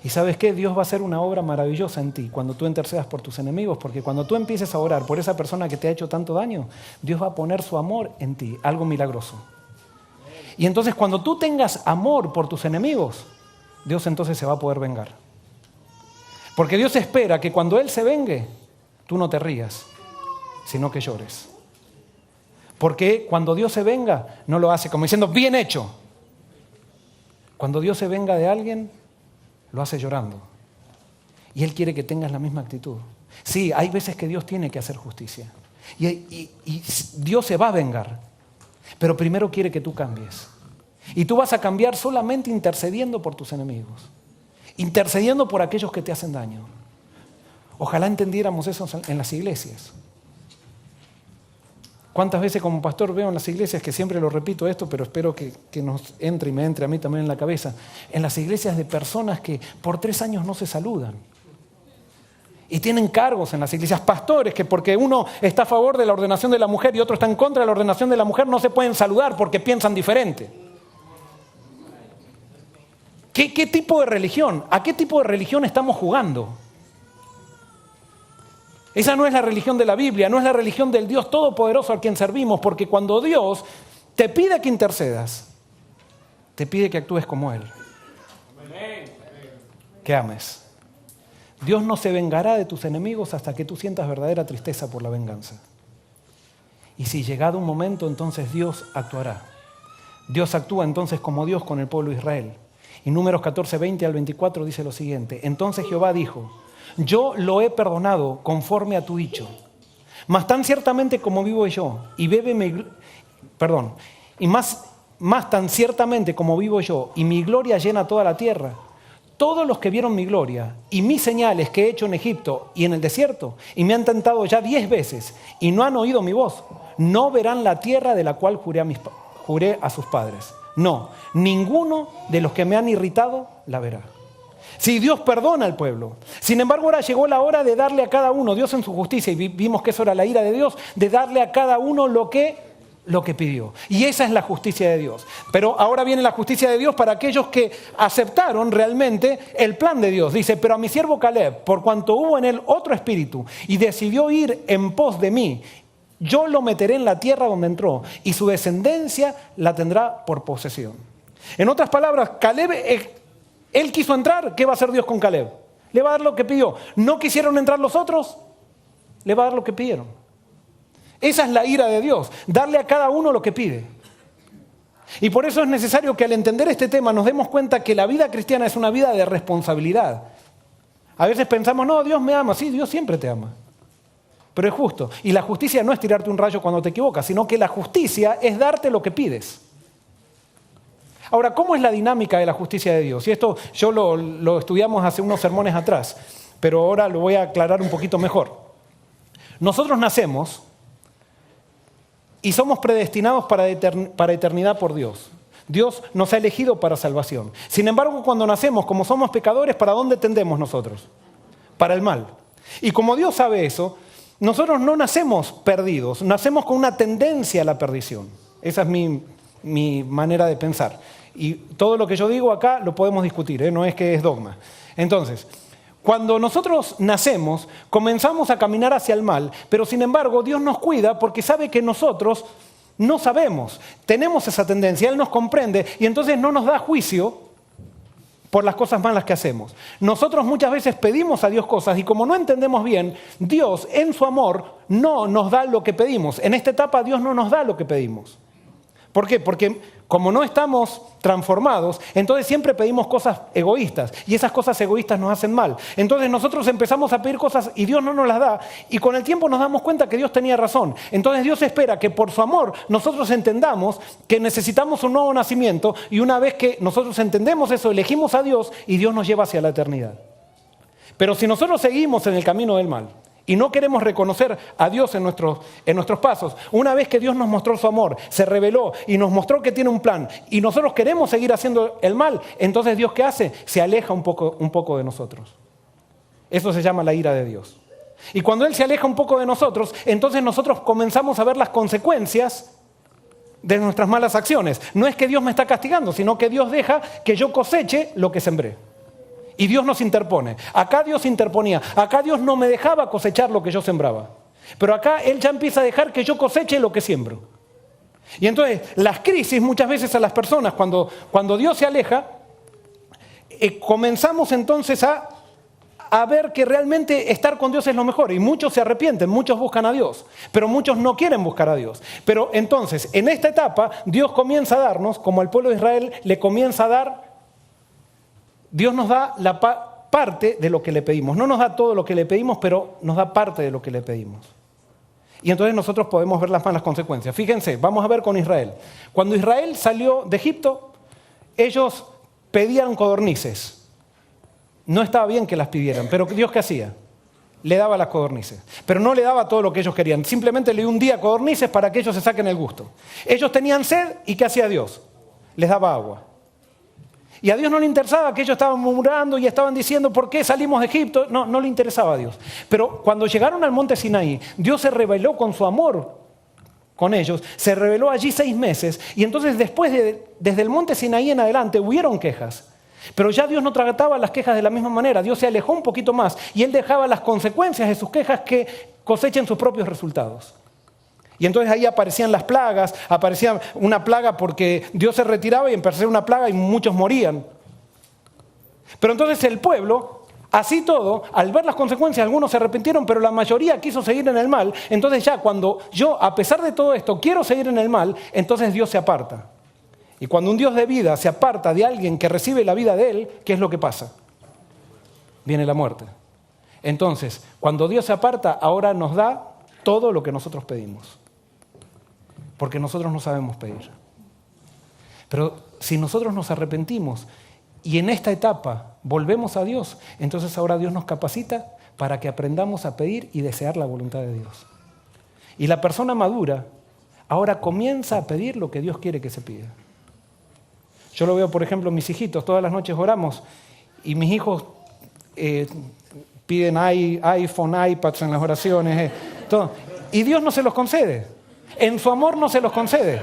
¿Y sabes qué? Dios va a hacer una obra maravillosa en ti cuando tú intercedas por tus enemigos, porque cuando tú empieces a orar por esa persona que te ha hecho tanto daño, Dios va a poner su amor en ti, algo milagroso. Y entonces cuando tú tengas amor por tus enemigos, Dios entonces se va a poder vengar. Porque Dios espera que cuando Él se vengue, tú no te rías, sino que llores. Porque cuando Dios se venga, no lo hace como diciendo, bien hecho. Cuando Dios se venga de alguien, lo hace llorando. Y Él quiere que tengas la misma actitud. Sí, hay veces que Dios tiene que hacer justicia. Y Dios se va a vengar. Pero primero quiere que tú cambies. Y tú vas a cambiar solamente intercediendo por tus enemigos. Intercediendo por aquellos que te hacen daño. Ojalá entendiéramos eso en las iglesias. ¿Cuántas veces como pastor veo en las iglesias, que siempre lo repito esto, pero espero que nos entre y me entre a mí también en la cabeza, en las iglesias de personas que por 3 años no se saludan? Y tienen cargos en las iglesias, pastores que porque uno está a favor de la ordenación de la mujer y otro está en contra de la ordenación de la mujer, no se pueden saludar porque piensan diferente. ¿Qué tipo de religión? ¿A qué tipo de religión estamos jugando? Esa no es la religión de la Biblia, no es la religión del Dios Todopoderoso al quien servimos, porque cuando Dios te pide que intercedas, te pide que actúes como Él. Que ames. Dios no se vengará de tus enemigos hasta que tú sientas verdadera tristeza por la venganza. Y si llegado un momento, entonces Dios actuará. Dios actúa entonces como Dios con el pueblo de Israel. Y Números 14, 20 al 24 dice lo siguiente. Entonces Jehová dijo: yo lo he perdonado conforme a tu dicho. Mas tan ciertamente como vivo yo, más tan ciertamente como vivo yo, y mi gloria llena toda la tierra, todos los que vieron mi gloria y mis señales que he hecho en Egipto y en el desierto, y me han tentado ya 10 veces, y no han oído mi voz, no verán la tierra de la cual juré a sus padres. No, ninguno de los que me han irritado la verá. Si Dios perdona al pueblo. Sin embargo, ahora llegó la hora de darle a cada uno, Dios en su justicia, y vimos que eso era la ira de Dios, de darle a cada uno lo que pidió. Y esa es la justicia de Dios. Pero ahora viene la justicia de Dios para aquellos que aceptaron realmente el plan de Dios. Dice: pero a mi siervo Caleb, por cuanto hubo en él otro espíritu y decidió ir en pos de mí, yo lo meteré en la tierra donde entró, y su descendencia la tendrá por posesión. En otras palabras, Caleb, él quiso entrar. ¿Qué va a hacer Dios con Caleb? Le va a dar lo que pidió. ¿No quisieron entrar los otros? Le va a dar lo que pidieron. Esa es la ira de Dios, darle a cada uno lo que pide. Y por eso es necesario que al entender este tema nos demos cuenta que la vida cristiana es una vida de responsabilidad. A veces pensamos: no, Dios me ama. Sí, Dios siempre te ama. Pero es justo. Y la justicia no es tirarte un rayo cuando te equivocas, sino que la justicia es darte lo que pides. Ahora, ¿cómo es la dinámica de la justicia de Dios? Y esto yo lo estudiamos hace unos sermones atrás, pero ahora lo voy a aclarar un poquito mejor. Nosotros nacemos y somos predestinados para eternidad por Dios. Dios nos ha elegido para salvación. Sin embargo, cuando nacemos, como somos pecadores, ¿para dónde tendemos nosotros? Para el mal. Y como Dios sabe eso, nosotros no nacemos perdidos, nacemos con una tendencia a la perdición. Esa es mi manera de pensar. Y todo lo que yo digo acá lo podemos discutir, no es que es dogma. Entonces, cuando nosotros nacemos, comenzamos a caminar hacia el mal, pero sin embargo Dios nos cuida porque sabe que nosotros no sabemos, tenemos esa tendencia, Él nos comprende y entonces no nos da juicio por las cosas malas que hacemos. Nosotros muchas veces pedimos a Dios cosas y como no entendemos bien, Dios en su amor no nos da lo que pedimos. En esta etapa Dios no nos da lo que pedimos. ¿Por qué? Porque como no estamos transformados, entonces siempre pedimos cosas egoístas y esas cosas egoístas nos hacen mal. Entonces nosotros empezamos a pedir cosas y Dios no nos las da y con el tiempo nos damos cuenta que Dios tenía razón. Entonces Dios espera que por su amor nosotros entendamos que necesitamos un nuevo nacimiento y una vez que nosotros entendemos eso, elegimos a Dios y Dios nos lleva hacia la eternidad. Pero si nosotros seguimos en el camino del mal y no queremos reconocer a Dios en nuestros pasos, una vez que Dios nos mostró su amor, se reveló y nos mostró que tiene un plan y nosotros queremos seguir haciendo el mal, entonces Dios, ¿qué hace? Se aleja un poco de nosotros. Eso se llama la ira de Dios. Y cuando Él se aleja un poco de nosotros, entonces nosotros comenzamos a ver las consecuencias de nuestras malas acciones. No es que Dios me está castigando, sino que Dios deja que yo coseche lo que sembré. Y Dios nos interpone. Acá Dios interponía. Acá Dios no me dejaba cosechar lo que yo sembraba. Pero acá Él ya empieza a dejar que yo coseche lo que siembro. Y entonces las crisis muchas veces a las personas, cuando Dios se aleja, comenzamos entonces a ver que realmente estar con Dios es lo mejor. Y muchos se arrepienten, muchos buscan a Dios. Pero muchos no quieren buscar a Dios. Pero entonces, en esta etapa, Dios comienza a darnos, como al pueblo de Israel le comienza a dar, Dios nos da la parte de lo que le pedimos. No nos da todo lo que le pedimos, pero nos da parte de lo que le pedimos. Y entonces nosotros podemos ver las malas consecuencias. Fíjense, vamos a ver con Israel. Cuando Israel salió de Egipto, ellos pedían codornices. No estaba bien que las pidieran, pero Dios, ¿qué hacía? le daba las codornices. Pero no le daba todo lo que ellos querían. Simplemente le dio un día codornices para que ellos se saquen el gusto. Ellos tenían sed y ¿qué hacía Dios? Les daba agua. Y a Dios no le interesaba que ellos estaban murmurando y estaban diciendo ¿por qué salimos de Egipto? No, no le interesaba a Dios. Pero cuando llegaron al monte Sinaí, Dios se reveló con su amor con ellos, se reveló allí 6 meses y entonces desde el monte Sinaí en adelante hubieron quejas. Pero ya Dios no trataba las quejas de la misma manera. Dios se alejó un poquito más y Él dejaba las consecuencias de sus quejas que cosechen sus propios resultados. Y entonces ahí aparecían las plagas, aparecía una plaga porque Dios se retiraba y empezó una plaga y muchos morían. Pero entonces el pueblo, así todo, al ver las consecuencias, algunos se arrepintieron, pero la mayoría quiso seguir en el mal. Entonces ya cuando yo, a pesar de todo esto, quiero seguir en el mal, entonces Dios se aparta. Y cuando un Dios de vida se aparta de alguien que recibe la vida de Él, ¿qué es lo que pasa? Viene la muerte. Entonces, cuando Dios se aparta, ahora nos da todo lo que nosotros pedimos. Porque nosotros no sabemos pedir. Pero si nosotros nos arrepentimos y en esta etapa volvemos a Dios, entonces ahora Dios nos capacita para que aprendamos a pedir y desear la voluntad de Dios. Y la persona madura ahora comienza a pedir lo que Dios quiere que se pida. Yo lo veo, por ejemplo, en mis hijitos. Todas las noches oramos y mis hijos piden iPhone, iPads en las oraciones. Todo. Y Dios no se los concede. En su amor no se los concede.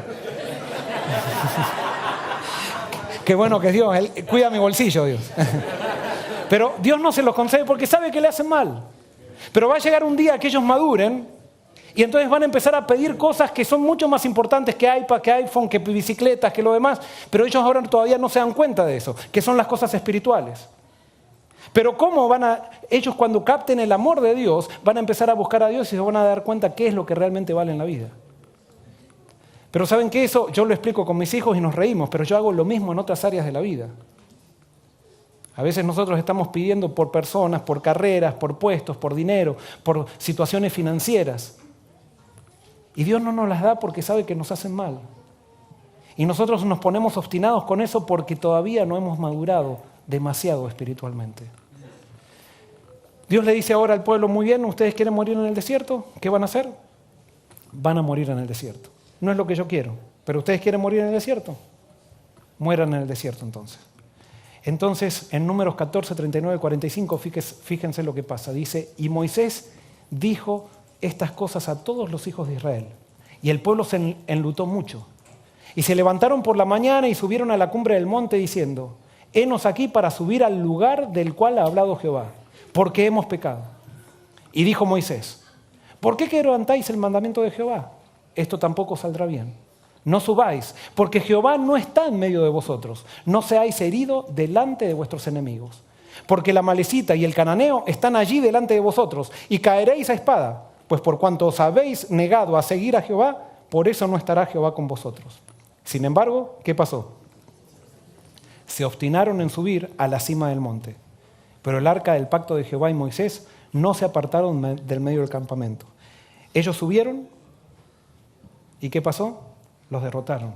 Qué bueno que es Dios. Él cuida mi bolsillo, Dios. Pero Dios no se los concede porque sabe que le hacen mal. Pero va a llegar un día que ellos maduren y entonces van a empezar a pedir cosas que son mucho más importantes que iPad, que iPhone, que bicicletas, que lo demás. Pero ellos ahora todavía no se dan cuenta de eso, que son las cosas espirituales. Pero ¿cómo ellos cuando capten el amor de Dios, van a empezar a buscar a Dios y se van a dar cuenta qué es lo que realmente vale en la vida? Pero ¿saben qué? Eso yo lo explico con mis hijos y nos reímos, pero yo hago lo mismo en otras áreas de la vida. A veces nosotros estamos pidiendo por personas, por carreras, por puestos, por dinero, por situaciones financieras. Y Dios no nos las da porque sabe que nos hacen mal. Y nosotros nos ponemos obstinados con eso porque todavía no hemos madurado demasiado espiritualmente. Dios le dice ahora al pueblo, muy bien, ¿ustedes quieren morir en el desierto? ¿Qué van a hacer? Van a morir en el desierto. No es lo que yo quiero, pero ¿ustedes quieren morir en el desierto? Mueran en el desierto entonces. Entonces, en Números 14, 39, 45, fíjense lo que pasa. Dice, y Moisés dijo estas cosas a todos los hijos de Israel. Y el pueblo se enlutó mucho. Y se levantaron por la mañana y subieron a la cumbre del monte diciendo, henos aquí para subir al lugar del cual ha hablado Jehová, porque hemos pecado. Y dijo Moisés, ¿por qué quebrantáis el mandamiento de Jehová? Esto tampoco saldrá bien. No subáis, porque Jehová no está en medio de vosotros. No seáis heridos delante de vuestros enemigos. Porque la Amalecita y el cananeo están allí delante de vosotros, y caeréis a espada. Pues por cuanto os habéis negado a seguir a Jehová, por eso no estará Jehová con vosotros. Sin embargo, ¿qué pasó? Se obstinaron en subir a la cima del monte. Pero el arca del pacto de Jehová y Moisés no se apartaron del medio del campamento. Ellos subieron, ¿y qué pasó? Los derrotaron.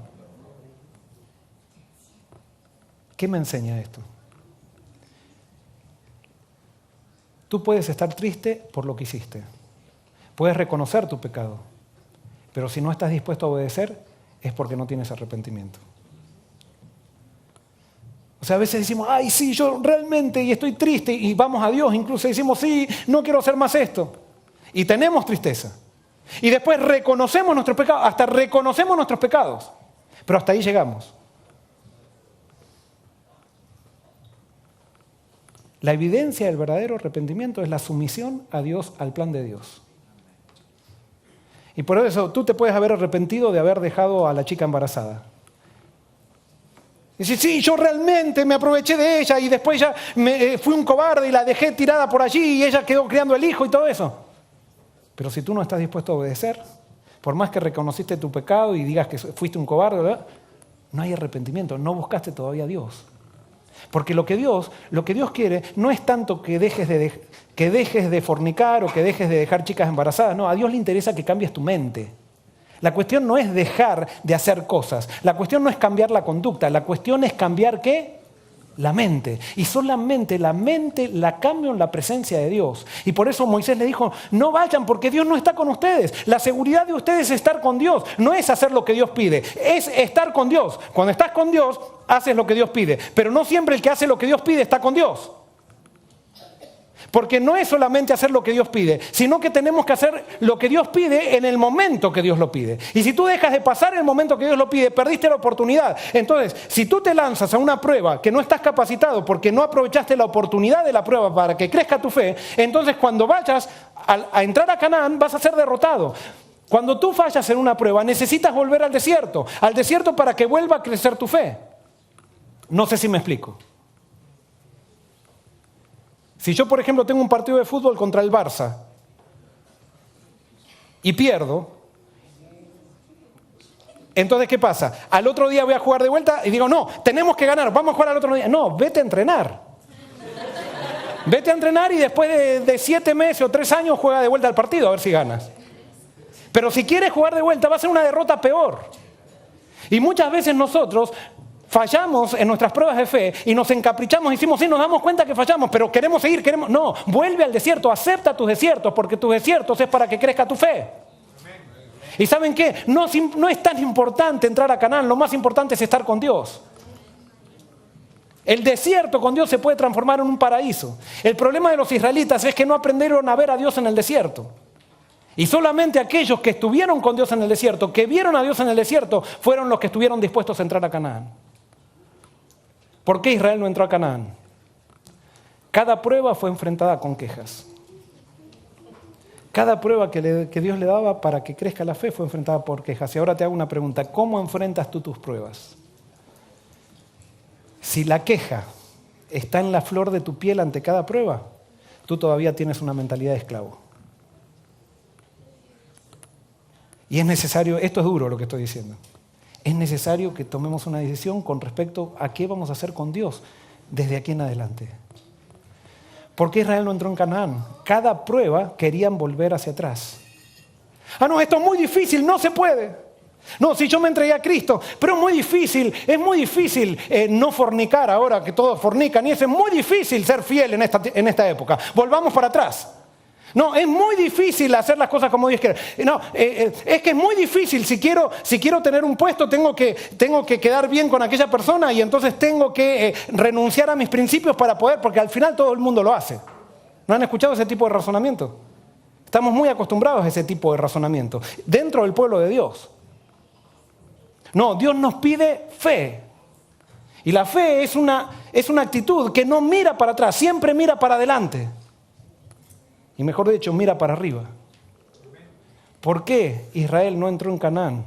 ¿Qué me enseña esto? Tú puedes estar triste por lo que hiciste. Puedes reconocer tu pecado, pero si no estás dispuesto a obedecer, es porque no tienes arrepentimiento. O sea, a veces decimos, ay, sí, yo realmente y estoy triste, y vamos a Dios, incluso decimos, sí, no quiero hacer más esto. Y tenemos tristeza. Y después reconocemos nuestros pecados, hasta reconocemos nuestros pecados, pero hasta ahí llegamos. La evidencia del verdadero arrepentimiento es la sumisión a Dios, al plan de Dios. Y por eso tú te puedes haber arrepentido de haber dejado a la chica embarazada. Y decir, sí, yo realmente me aproveché de ella y después ya fui un cobarde y la dejé tirada por allí y ella quedó criando el hijo y todo eso. Pero si tú no estás dispuesto a obedecer, por más que reconociste tu pecado y digas que fuiste un cobarde, ¿verdad? No hay arrepentimiento, no buscaste todavía a Dios. Porque lo que Dios quiere no es tanto que dejes de fornicar o que dejes de dejar chicas embarazadas. No, a Dios le interesa que cambies tu mente. La cuestión no es dejar de hacer cosas. La cuestión no es cambiar la conducta. La cuestión es cambiar ¿qué? La mente. Y solamente la mente la cambio en la presencia de Dios. Y por eso Moisés le dijo, no vayan porque Dios no está con ustedes. La seguridad de ustedes es estar con Dios. No es hacer lo que Dios pide, es estar con Dios. Cuando estás con Dios, haces lo que Dios pide. Pero no siempre el que hace lo que Dios pide está con Dios. Porque no es solamente hacer lo que Dios pide, sino que tenemos que hacer lo que Dios pide en el momento que Dios lo pide. Y si tú dejas de pasar el momento que Dios lo pide, perdiste la oportunidad. Entonces, si tú te lanzas a una prueba que no estás capacitado porque no aprovechaste la oportunidad de la prueba para que crezca tu fe, entonces cuando vayas a entrar a Canaán vas a ser derrotado. Cuando tú fallas en una prueba, necesitas volver al desierto para que vuelva a crecer tu fe. No sé si me explico. Si yo, por ejemplo, tengo un partido de fútbol contra el Barça y pierdo, entonces, ¿qué pasa? Al otro día voy a jugar de vuelta y digo, no, tenemos que ganar, vamos a jugar al otro día. No, vete a entrenar. Vete a entrenar y después de 7 meses o 3 años juega de vuelta al partido a ver si ganas. Pero si quieres jugar de vuelta va a ser una derrota peor. Y muchas veces nosotros fallamos en nuestras pruebas de fe y nos encaprichamos y decimos, sí, nos damos cuenta que fallamos, pero queremos seguir, No, vuelve al desierto, acepta tus desiertos, porque tus desiertos es para que crezca tu fe. ¿Y saben qué? No es tan importante entrar a Canaán, lo más importante es estar con Dios. El desierto con Dios se puede transformar en un paraíso. El problema de los israelitas es que no aprendieron a ver a Dios en el desierto. Y solamente aquellos que estuvieron con Dios en el desierto, que vieron a Dios en el desierto, fueron los que estuvieron dispuestos a entrar a Canaán. ¿Por qué Israel no entró a Canaán? Cada prueba fue enfrentada con quejas. Cada prueba que Dios le daba para que crezca la fe fue enfrentada por quejas. Y ahora te hago una pregunta, ¿cómo enfrentas tú tus pruebas? Si la queja está en la flor de tu piel ante cada prueba, tú todavía tienes una mentalidad de esclavo. Y es necesario, esto es duro lo que estoy diciendo, es necesario que tomemos una decisión con respecto a qué vamos a hacer con Dios desde aquí en adelante. ¿Por qué Israel no entró en Canaán? Cada prueba querían volver hacia atrás. No, esto es muy difícil, no se puede. No, si yo me entregué a Cristo, pero es muy difícil no fornicar ahora que todos fornican y es muy difícil ser fiel en esta época. Volvamos para atrás. No, es muy difícil hacer las cosas como Dios quiere. No, es que es muy difícil. Si quiero tener un puesto, tengo que quedar bien con aquella persona y entonces tengo que renunciar a mis principios para poder, porque al final todo el mundo lo hace. ¿No han escuchado ese tipo de razonamiento? Estamos muy acostumbrados a ese tipo de razonamiento dentro del pueblo de Dios. No, Dios nos pide fe. Y la fe es una actitud que no mira para atrás, siempre mira para adelante. Y mejor dicho, mira para arriba. ¿Por qué Israel no entró en Canaán?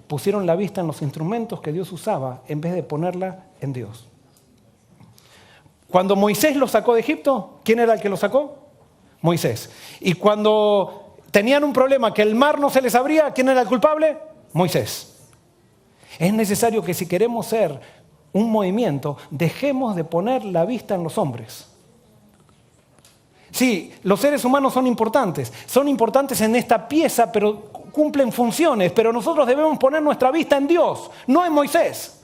Pusieron la vista en los instrumentos que Dios usaba en vez de ponerla en Dios. Cuando Moisés los sacó de Egipto, ¿quién era el que los sacó? Moisés. Y cuando tenían un problema que el mar no se les abría, ¿quién era el culpable? Moisés. Es necesario que si queremos ser un movimiento, dejemos de poner la vista en los hombres. Sí, los seres humanos son importantes en esta pieza, pero cumplen funciones, pero nosotros debemos poner nuestra vista en Dios, no en Moisés,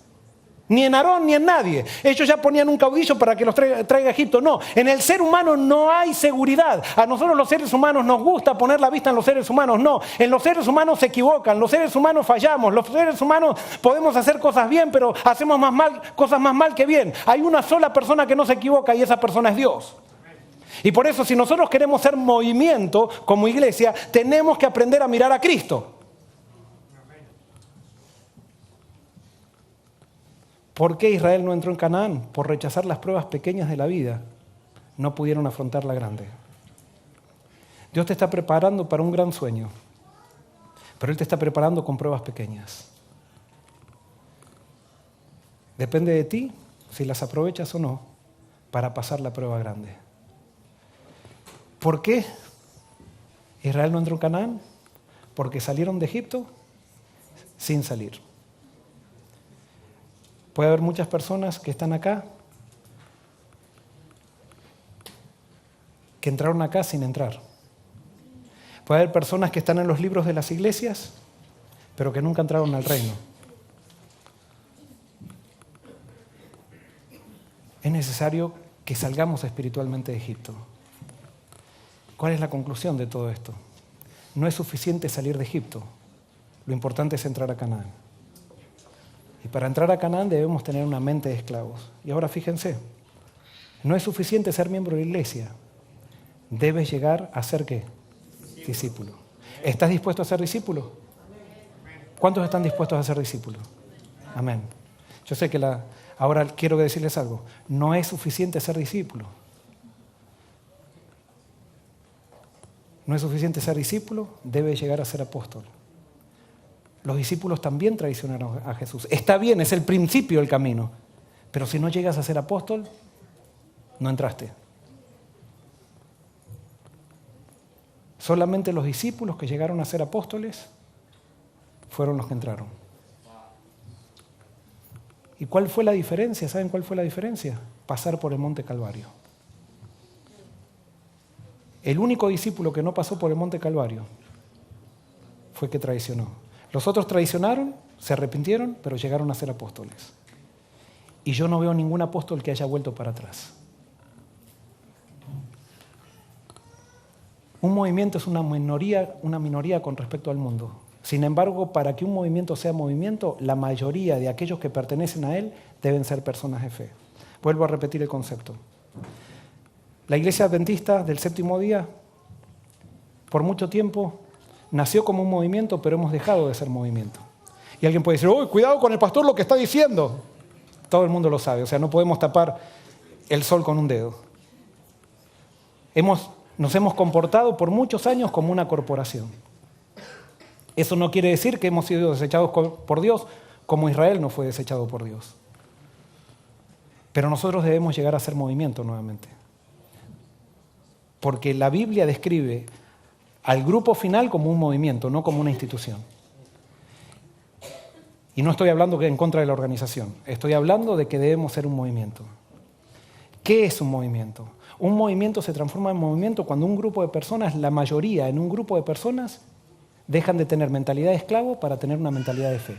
ni en Aarón, ni en nadie. Ellos ya ponían un caudillo para que los traiga a Egipto. No, en el ser humano no hay seguridad. A nosotros los seres humanos nos gusta poner la vista en los seres humanos. No, en los seres humanos se equivocan, los seres humanos fallamos, los seres humanos podemos hacer cosas bien, pero hacemos cosas más mal que bien. Hay una sola persona que no se equivoca y esa persona es Dios. Y por eso, si nosotros queremos ser movimiento como iglesia, tenemos que aprender a mirar a Cristo. ¿Por qué Israel no entró en Canaán? Por rechazar las pruebas pequeñas de la vida. No pudieron afrontar la grande. Dios te está preparando para un gran sueño, pero Él te está preparando con pruebas pequeñas. Depende de ti si las aprovechas o no para pasar la prueba grande. ¿Por qué Israel no entró en Canaán? Porque salieron de Egipto sin salir. Puede haber muchas personas que están acá, que entraron acá sin entrar. Puede haber personas que están en los libros de las iglesias, pero que nunca entraron al reino. necesario que salgamos espiritualmente de Egipto. ¿Cuál es la conclusión de todo esto? No es suficiente salir de Egipto. Lo importante es entrar a Canaán. Y para entrar a Canaán debemos tener una mente de esclavos. Y ahora fíjense, no es suficiente ser miembro de la iglesia. Debes llegar a ser ¿qué? Discípulo. ¿Estás dispuesto a ser discípulo? ¿Cuántos están dispuestos a ser discípulos? Amén. Yo sé que ahora quiero decirles algo. No es suficiente ser discípulo. No es suficiente ser discípulo, debe llegar a ser apóstol. Los discípulos también traicionaron a Jesús. Está bien, es el principio del camino. Pero si no llegas a ser apóstol, no entraste. Solamente los discípulos que llegaron a ser apóstoles fueron los que entraron. ¿Y cuál fue la diferencia? ¿Saben cuál fue la diferencia? Pasar por el Monte Calvario. El único discípulo que no pasó por el Monte Calvario fue que traicionó. Los otros traicionaron, se arrepintieron, pero llegaron a ser apóstoles. Y yo no veo ningún apóstol que haya vuelto para atrás. Un movimiento es una minoría con respecto al mundo. Sin embargo, para que un movimiento sea movimiento, la mayoría de aquellos que pertenecen a él deben ser personas de fe. Vuelvo a repetir el concepto. La Iglesia Adventista del Séptimo Día, por mucho tiempo, nació como un movimiento, pero hemos dejado de ser movimiento. Y alguien puede decir, ¡oh, cuidado con el pastor lo que está diciendo! Todo el mundo lo sabe, o sea, no podemos tapar el sol con un dedo. Nos hemos comportado por muchos años como una corporación. Eso no quiere decir que hemos sido desechados por Dios, como Israel no fue desechado por Dios. Pero nosotros debemos llegar a ser movimiento nuevamente. Porque la Biblia describe al grupo final como un movimiento, no como una institución. Y no estoy hablando en contra de la organización, estoy hablando de que debemos ser un movimiento. ¿Qué es un movimiento? Un movimiento se transforma en movimiento cuando un grupo de personas, la mayoría en un grupo de personas, dejan de tener mentalidad de esclavo para tener una mentalidad de fe.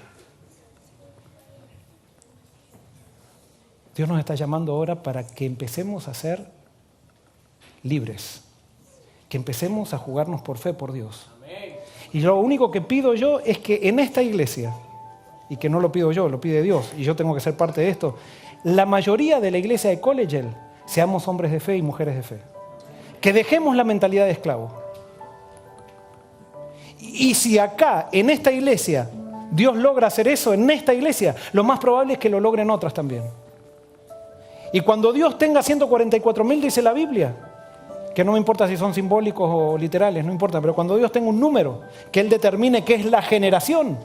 Dios nos está llamando ahora para que empecemos a ser libres, que empecemos a jugarnos por fe por Dios. Y lo único que pido yo es que en esta iglesia, y que no lo pido yo, lo pide Dios, y yo tengo que ser parte de esto, la mayoría de la iglesia de Collegial seamos hombres de fe y mujeres de fe. Que dejemos la mentalidad de esclavo. Y si acá, en esta iglesia, Dios logra hacer eso, en esta iglesia, lo más probable es que lo logren otras también. Y cuando Dios tenga 144,000, dice la Biblia, que no me importa si son simbólicos o literales, no importa, pero cuando Dios tenga un número, que Él determine qué es la generación,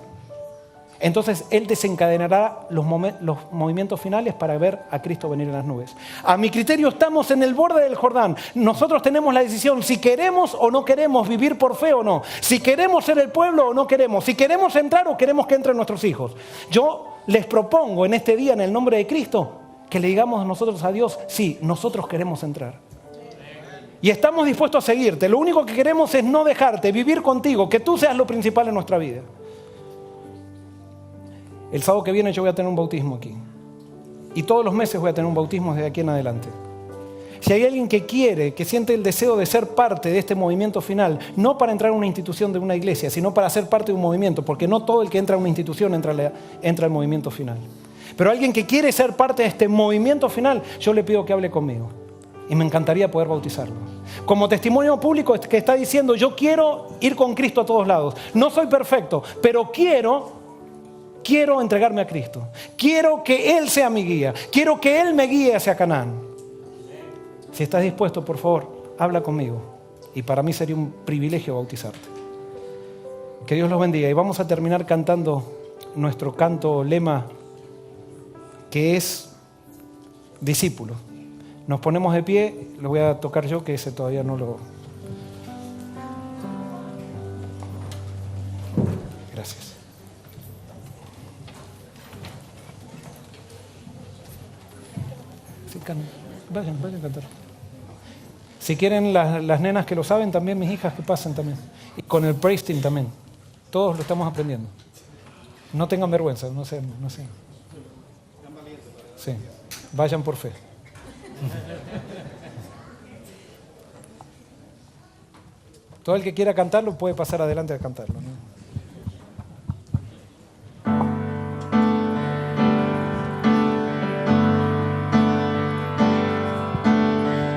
entonces Él desencadenará los movimientos finales para ver a Cristo venir en las nubes. A mi criterio estamos en el borde del Jordán. Nosotros tenemos la decisión si queremos o no queremos vivir por fe o no. Si queremos ser el pueblo o no queremos. Si queremos entrar o queremos que entren nuestros hijos. Yo les propongo en este día, en el nombre de Cristo, que le digamos nosotros a Dios, sí, nosotros queremos entrar. Y estamos dispuestos a seguirte. Lo único que queremos es no dejarte, vivir contigo, que tú seas lo principal en nuestra vida. El sábado que viene yo voy a tener un bautismo aquí. Y todos los meses voy a tener un bautismo desde aquí en adelante. Si hay alguien que quiere, que siente el deseo de ser parte de este movimiento final, no para entrar a una institución de una iglesia, sino para ser parte de un movimiento, porque no todo el que entra a una institución entra al movimiento final. Pero alguien que quiere ser parte de este movimiento final, yo le pido que hable conmigo. Y me encantaría poder bautizarlo. Como testimonio público que está diciendo, yo quiero ir con Cristo a todos lados. No soy perfecto, pero quiero entregarme a Cristo. Quiero que Él sea mi guía. Quiero que Él me guíe hacia Canaán. Si estás dispuesto, por favor, habla conmigo. Y para mí sería un privilegio bautizarte. Que Dios los bendiga. Y vamos a terminar cantando nuestro canto lema, que es discípulo. Nos ponemos de pie. Lo voy a tocar yo, que ese todavía no lo... Gracias. Vayan a cantar. Si quieren las nenas que lo saben, también mis hijas que pasen también. Y con el praise team también. Todos lo estamos aprendiendo. No tengan vergüenza, no sé. Sí, vayan por fe. Todo el que quiera cantarlo puede pasar adelante a cantarlo, ¿no?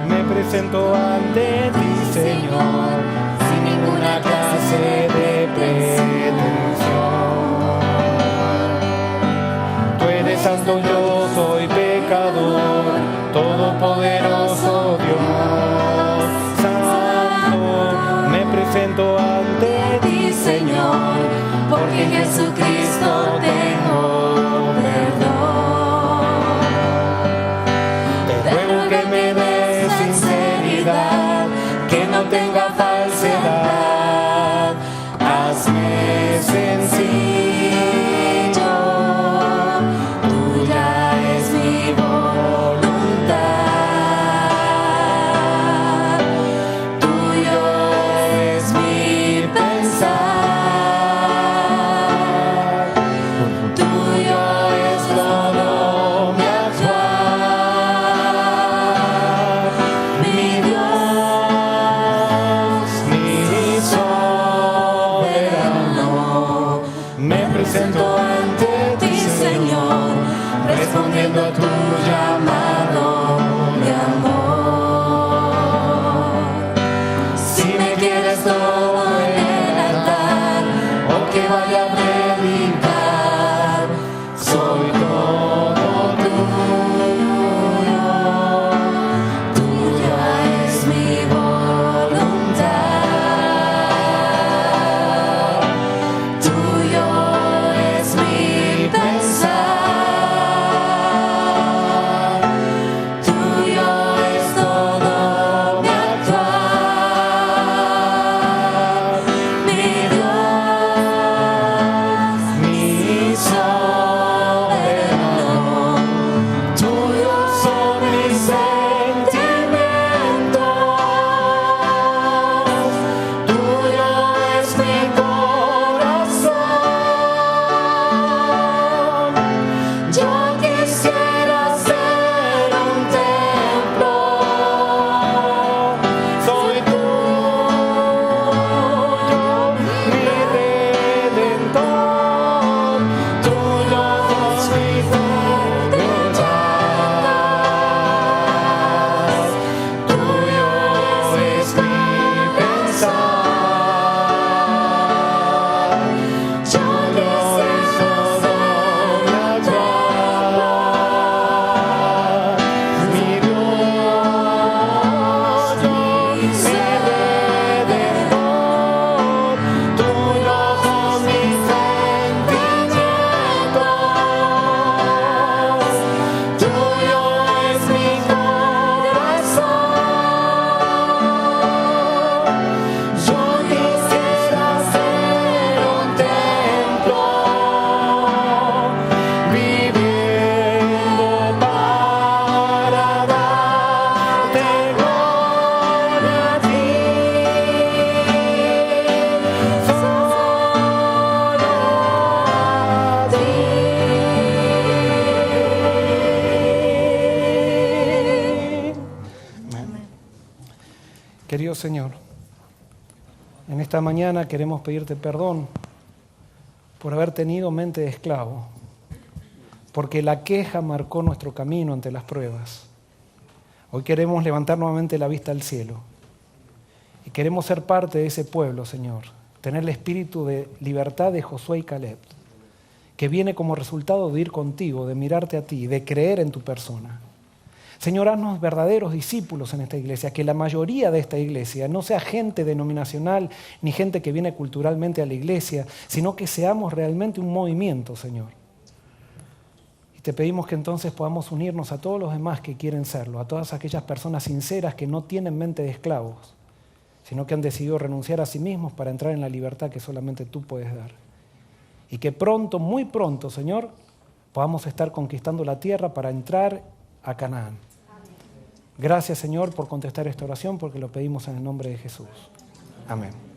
Me presento ante ti, Señor, sin ninguna clase de pretensión. Tú eres santo, yo soy pecador, todopoderoso Dios. Santo, me presento ante ti, Señor, porque en Jesucristo tengo perdón. Te ruego que me des sinceridad, que no tenga falsedad. Hazme sencillo, tuya es mi voluntad, tuyo es mi pensar, tuyo es todo mi actuar, mi Dios, mi soberano. Me presento ante ti, Señor, respondiendo a tu llamado de amor. Si me quieres todo en el altar, o que vaya a predicar, soy todo tuyo, tuya es mi voluntad, tuyo es mi pensar, tuyo es todo mi actuar, mi Dios, mi soberano. Tuyos son mis sentimientos, tuyo es mi corazón. Yo quisiera ser un templo, soy tuyo, mi redentor, tuyo es mi voluntad, tuyo es mi pensar, yo quisiera ser mi actuar, mi Dios, mi redentor, tuyo son mis sentimientos, tuyo es mi corazón. Yo quisiera ser un templo, viviendo para darte gloria a ti, solo a ti. Querido Señor, en esta mañana queremos pedirte perdón por haber tenido mente de esclavo, porque la queja marcó nuestro camino ante las pruebas. Hoy queremos levantar nuevamente la vista al cielo y queremos ser parte de ese pueblo, Señor, tener el espíritu de libertad de Josué y Caleb, que viene como resultado de ir contigo, de mirarte a ti, de creer en tu persona. Señor, haznos verdaderos discípulos en esta iglesia, que la mayoría de esta iglesia no sea gente denominacional ni gente que viene culturalmente a la iglesia, sino que seamos realmente un movimiento, Señor. Y te pedimos que entonces podamos unirnos a todos los demás que quieren serlo, a todas aquellas personas sinceras que no tienen mente de esclavos, sino que han decidido renunciar a sí mismos para entrar en la libertad que solamente tú puedes dar. Y que pronto, muy pronto, Señor, podamos estar conquistando la tierra para entrar a Canaán. Gracias, Señor, por contestar esta oración, porque lo pedimos en el nombre de Jesús. Amén.